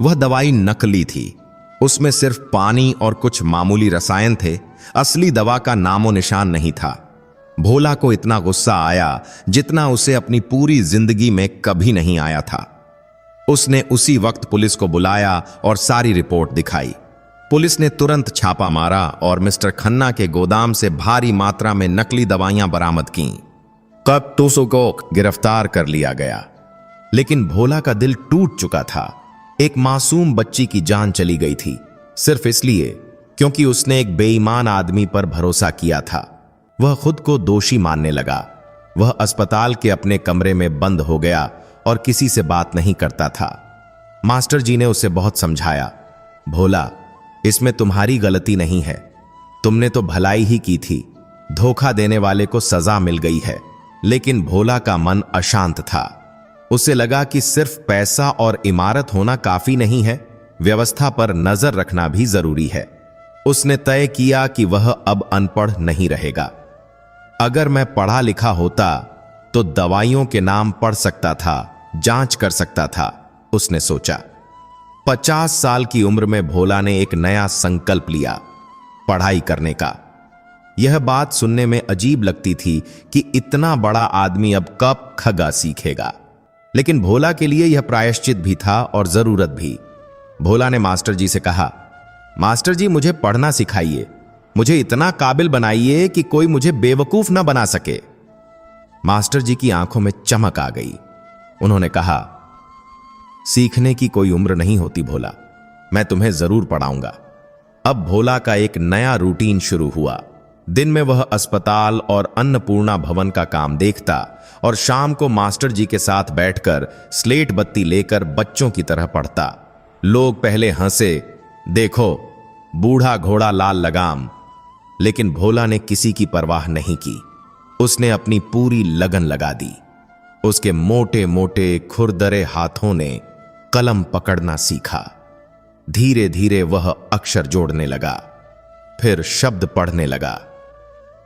वह दवाई नकली थी। उसमें सिर्फ पानी और कुछ मामूली रसायन थे। असली दवा का नामो निशान नहीं था। भोला को इतना गुस्सा आया जितना उसे अपनी पूरी जिंदगी में कभी नहीं आया था। उसने उसी वक्त पुलिस को बुलाया और सारी रिपोर्ट दिखाई। पुलिस ने तुरंत छापा मारा और मिस्टर खन्ना के गोदाम से भारी मात्रा में नकली दवाइयां बरामद कीं। कब टूसू को गिरफ्तार कर लिया गया, लेकिन भोला का दिल टूट चुका था। एक मासूम बच्ची की जान चली गई थी, सिर्फ इसलिए क्योंकि उसने एक बेईमान आदमी पर भरोसा किया था। वह खुद को दोषी मानने लगा। वह अस्पताल के अपने कमरे में बंद हो गया और किसी से बात नहीं करता था। मास्टर जी ने उसे बहुत समझाया, भोला, इसमें तुम्हारी गलती नहीं है, तुमने तो भलाई ही की थी। धोखा देने वाले को सजा मिल गई है। लेकिन भोला का मन अशांत था। उसे लगा कि सिर्फ पैसा और इमारत होना काफी नहीं है, व्यवस्था पर नजर रखना भी जरूरी है। उसने तय किया कि वह अब अनपढ़ नहीं रहेगा। अगर मैं पढ़ा लिखा होता तो दवाइयों के नाम पढ़ सकता था, जांच कर सकता था, उसने सोचा। 50 साल की उम्र में भोला ने एक नया संकल्प लिया, पढ़ाई करने का। यह बात सुनने में अजीब लगती थी कि इतना बड़ा आदमी अब कब खगा सीखेगा, लेकिन भोला के लिए यह प्रायश्चित भी था और जरूरत भी। भोला ने मास्टर जी से कहा, मास्टर जी, मुझे पढ़ना सिखाइए, मुझे इतना काबिल बनाइए कि कोई मुझे बेवकूफ न बना सके। मास्टर जी की आंखों में चमक आ गई। उन्होंने कहा, सीखने की कोई उम्र नहीं होती भोला, मैं तुम्हें जरूर पढ़ाऊंगा। अब भोला का एक नया रूटीन शुरू हुआ। दिन में वह अस्पताल और अन्नपूर्णा भवन का काम देखता और शाम को मास्टर जी के साथ बैठकर स्लेट बत्ती लेकर बच्चों की तरह पढ़ता। लोग पहले हंसे, देखो बूढ़ा घोड़ा लाल लगाम, लेकिन भोला ने किसी की परवाह नहीं की। उसने अपनी पूरी लगन लगा दी। उसके मोटे मोटे खुरदरे हाथों ने कलम पकड़ना सीखा। धीरे धीरे वह अक्षर जोड़ने लगा, फिर शब्द पढ़ने लगा।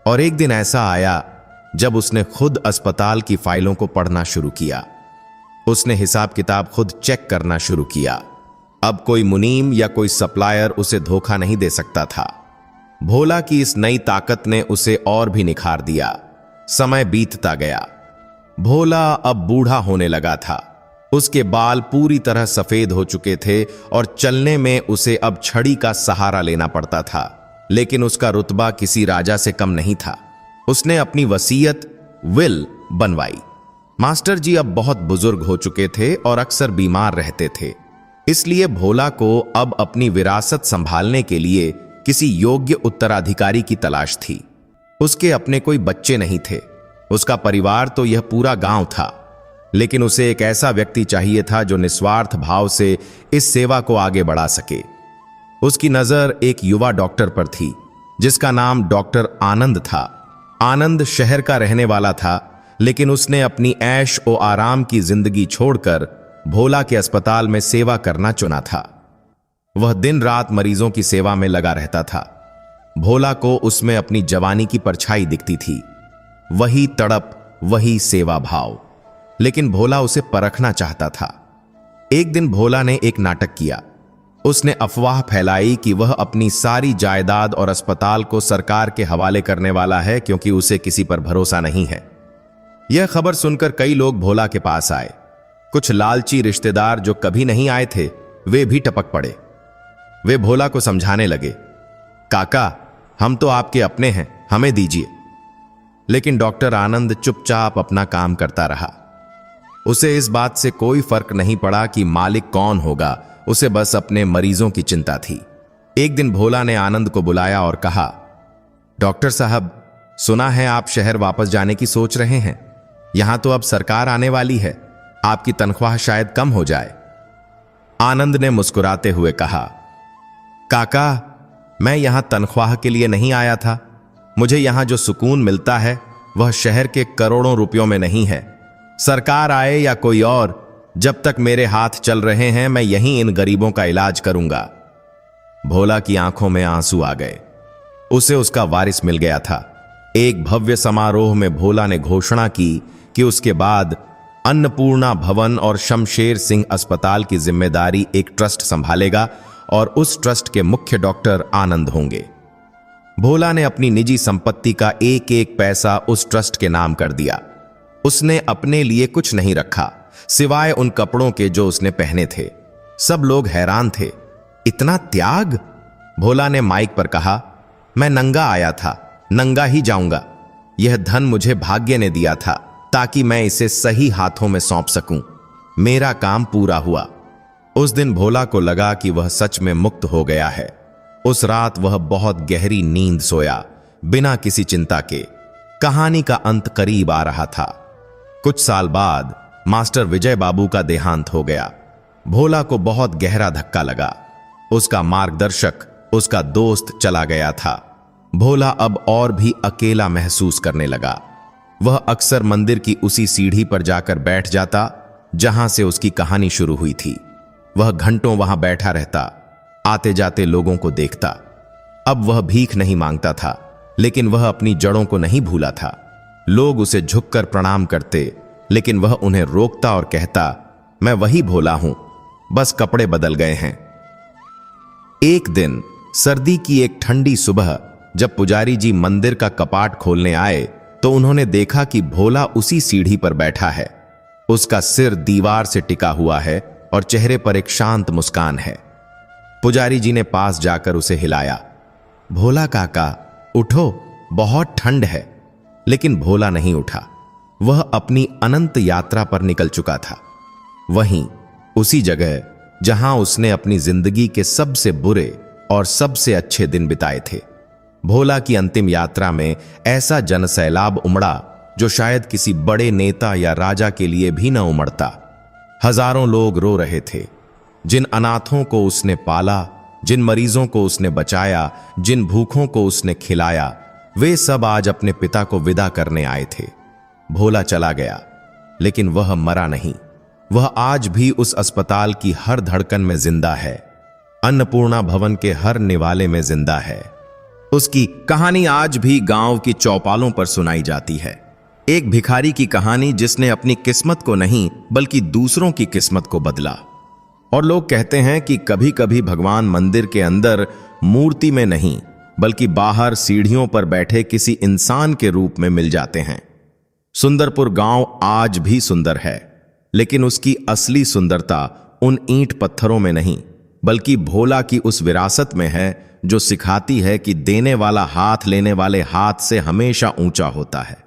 और एक दिन ऐसा आया जब उसने खुद अस्पताल की फाइलों को पढ़ना शुरू किया। उसने हिसाब किताब खुद चेक करना शुरू किया। अब कोई मुनीम या कोई सप्लायर उसे धोखा नहीं दे सकता था। भोला की इस नई ताकत ने उसे और भी निखार दिया। समय बीतता गया। भोला अब बूढ़ा होने लगा था। उसके बाल पूरी तरह सफेद हो चुके थे और चलने में उसे अब छड़ी का सहारा लेना पड़ता था। लेकिन उसका रुतबा किसी राजा से कम नहीं था। उसने अपनी वसीयत विल बनवाई। मास्टर जी अब बहुत बुजुर्ग हो चुके थे और अक्सर बीमार रहते थे, इसलिए भोला को अब अपनी विरासत संभालने के लिए किसी योग्य उत्तराधिकारी की तलाश थी। उसके अपने कोई बच्चे नहीं थे। उसका परिवार तो यह पूरा गांव था, लेकिन उसे एक ऐसा व्यक्ति चाहिए था जो निस्वार्थ भाव से इस सेवा को आगे बढ़ा सके। उसकी नजर एक युवा डॉक्टर पर थी जिसका नाम डॉक्टर आनंद था। आनंद शहर का रहने वाला था, लेकिन उसने अपनी ऐश ओ आराम की जिंदगी छोड़कर भोला के अस्पताल में सेवा करना चुना था। वह दिन रात मरीजों की सेवा में लगा रहता था। भोला को उसमें अपनी जवानी की परछाई दिखती थी, वही तड़प, वही सेवा भाव। लेकिन भोला उसे परखना चाहता था। एक दिन भोला ने एक नाटक किया। उसने अफवाह फैलाई कि वह अपनी सारी जायदाद और अस्पताल को सरकार के हवाले करने वाला है, क्योंकि उसे किसी पर भरोसा नहीं है। यह खबर सुनकर कई लोग भोला के पास आए। कुछ लालची रिश्तेदार जो कभी नहीं आए थे, वे भी टपक पड़े। वे भोला को समझाने लगे, काका, हम तो आपके अपने हैं, हमें दीजिए। लेकिन डॉक्टर आनंद चुपचाप अपना काम करता रहा। उसे इस बात से कोई फर्क नहीं पड़ा कि मालिक कौन होगा, उसे बस अपने मरीजों की चिंता थी। एक दिन भोला ने आनंद को बुलाया और कहा, डॉक्टर साहब, सुना है आप शहर वापस जाने की सोच रहे हैं। यहां तो अब सरकार आने वाली है, आपकी तनख्वाह शायद कम हो जाए। आनंद ने मुस्कुराते हुए कहा, काका, मैं यहां तनख्वाह के लिए नहीं आया था। मुझे यहां जो सुकून मिलता है वह शहर के करोड़ों रुपयों में नहीं है। सरकार आए या कोई और, जब तक मेरे हाथ चल रहे हैं मैं यहीं इन गरीबों का इलाज करूंगा। भोला की आंखों में आंसू आ गए। उसे उसका वारिस मिल गया था। एक भव्य समारोह में भोला ने घोषणा की कि उसके बाद अन्नपूर्णा भवन और शमशेर सिंह अस्पताल की जिम्मेदारी एक ट्रस्ट संभालेगा और उस ट्रस्ट के मुख्य डॉक्टर आनंद होंगे। भोला ने अपनी निजी संपत्ति का एक एक पैसा उस ट्रस्ट के नाम कर दिया। उसने अपने लिए कुछ नहीं रखा, सिवाय उन कपड़ों के जो उसने पहने थे। सब लोग हैरान थे, इतना त्याग। भोला ने माइक पर कहा, मैं नंगा आया था, नंगा ही जाऊंगा। यह धन मुझे भाग्य ने दिया था ताकि मैं इसे सही हाथों में सौंप सकूं। मेरा काम पूरा हुआ। उस दिन भोला को लगा कि वह सच में मुक्त हो गया है। उस रात वह बहुत गहरी नींद सोया, बिना किसी चिंता के। कहानी का अंत करीब आ रहा था। कुछ साल बाद मास्टर विजय बाबू का देहांत हो गया। भोला को बहुत गहरा धक्का लगा। उसका मार्गदर्शक, उसका दोस्त चला गया था। भोला अब और भी अकेला महसूस करने लगा। वह अक्सर मंदिर की उसी सीढ़ी पर जाकर बैठ जाता जहां से उसकी कहानी शुरू हुई थी। वह घंटों वहां बैठा रहता, आते जाते लोगों को देखता। अब वह भीख नहीं मांगता था, लेकिन वह अपनी जड़ों को नहीं भूला था। लोग उसे झुककर प्रणाम करते, लेकिन वह उन्हें रोकता और कहता, मैं वही भोला हूं, बस कपड़े बदल गए हैं। एक दिन सर्दी की एक ठंडी सुबह जब पुजारी जी मंदिर का कपाट खोलने आए तो उन्होंने देखा कि भोला उसी सीढ़ी पर बैठा है। उसका सिर दीवार से टिका हुआ है और चेहरे पर एक शांत मुस्कान है। पुजारी जी ने पास जाकर उसे हिलाया, भोला काका उठो, बहुत ठंड है। लेकिन भोला नहीं उठा। वह अपनी अनंत यात्रा पर निकल चुका था। वहीं उसी जगह जहां उसने अपनी जिंदगी के सबसे बुरे और सबसे अच्छे दिन बिताए थे। भोला की अंतिम यात्रा में ऐसा जनसैलाब उमड़ा जो शायद किसी बड़े नेता या राजा के लिए भी न उमड़ता। हजारों लोग रो रहे थे। जिन अनाथों को उसने पाला, जिन मरीजों को उसने बचाया, जिन भूखों को उसने खिलाया, वे सब आज अपने पिता को विदा करने आए थे। भोला चला गया, लेकिन वह मरा नहीं। वह आज भी उस अस्पताल की हर धड़कन में जिंदा है, अन्नपूर्णा भवन के हर निवाले में जिंदा है। उसकी कहानी आज भी गांव की चौपालों पर सुनाई जाती है। एक भिखारी की कहानी जिसने अपनी किस्मत को नहीं बल्कि दूसरों की किस्मत को बदला। और लोग कहते हैं कि कभी कभी भगवान मंदिर के अंदर मूर्ति में नहीं बल्कि बाहर सीढ़ियों पर बैठे किसी इंसान के रूप में मिल जाते हैं। सुंदरपुर गांव आज भी सुंदर है, लेकिन उसकी असली सुंदरता उन ईंट पत्थरों में नहीं बल्कि भोला की उस विरासत में है जो सिखाती है कि देने वाला हाथ लेने वाले हाथ से हमेशा ऊंचा होता है।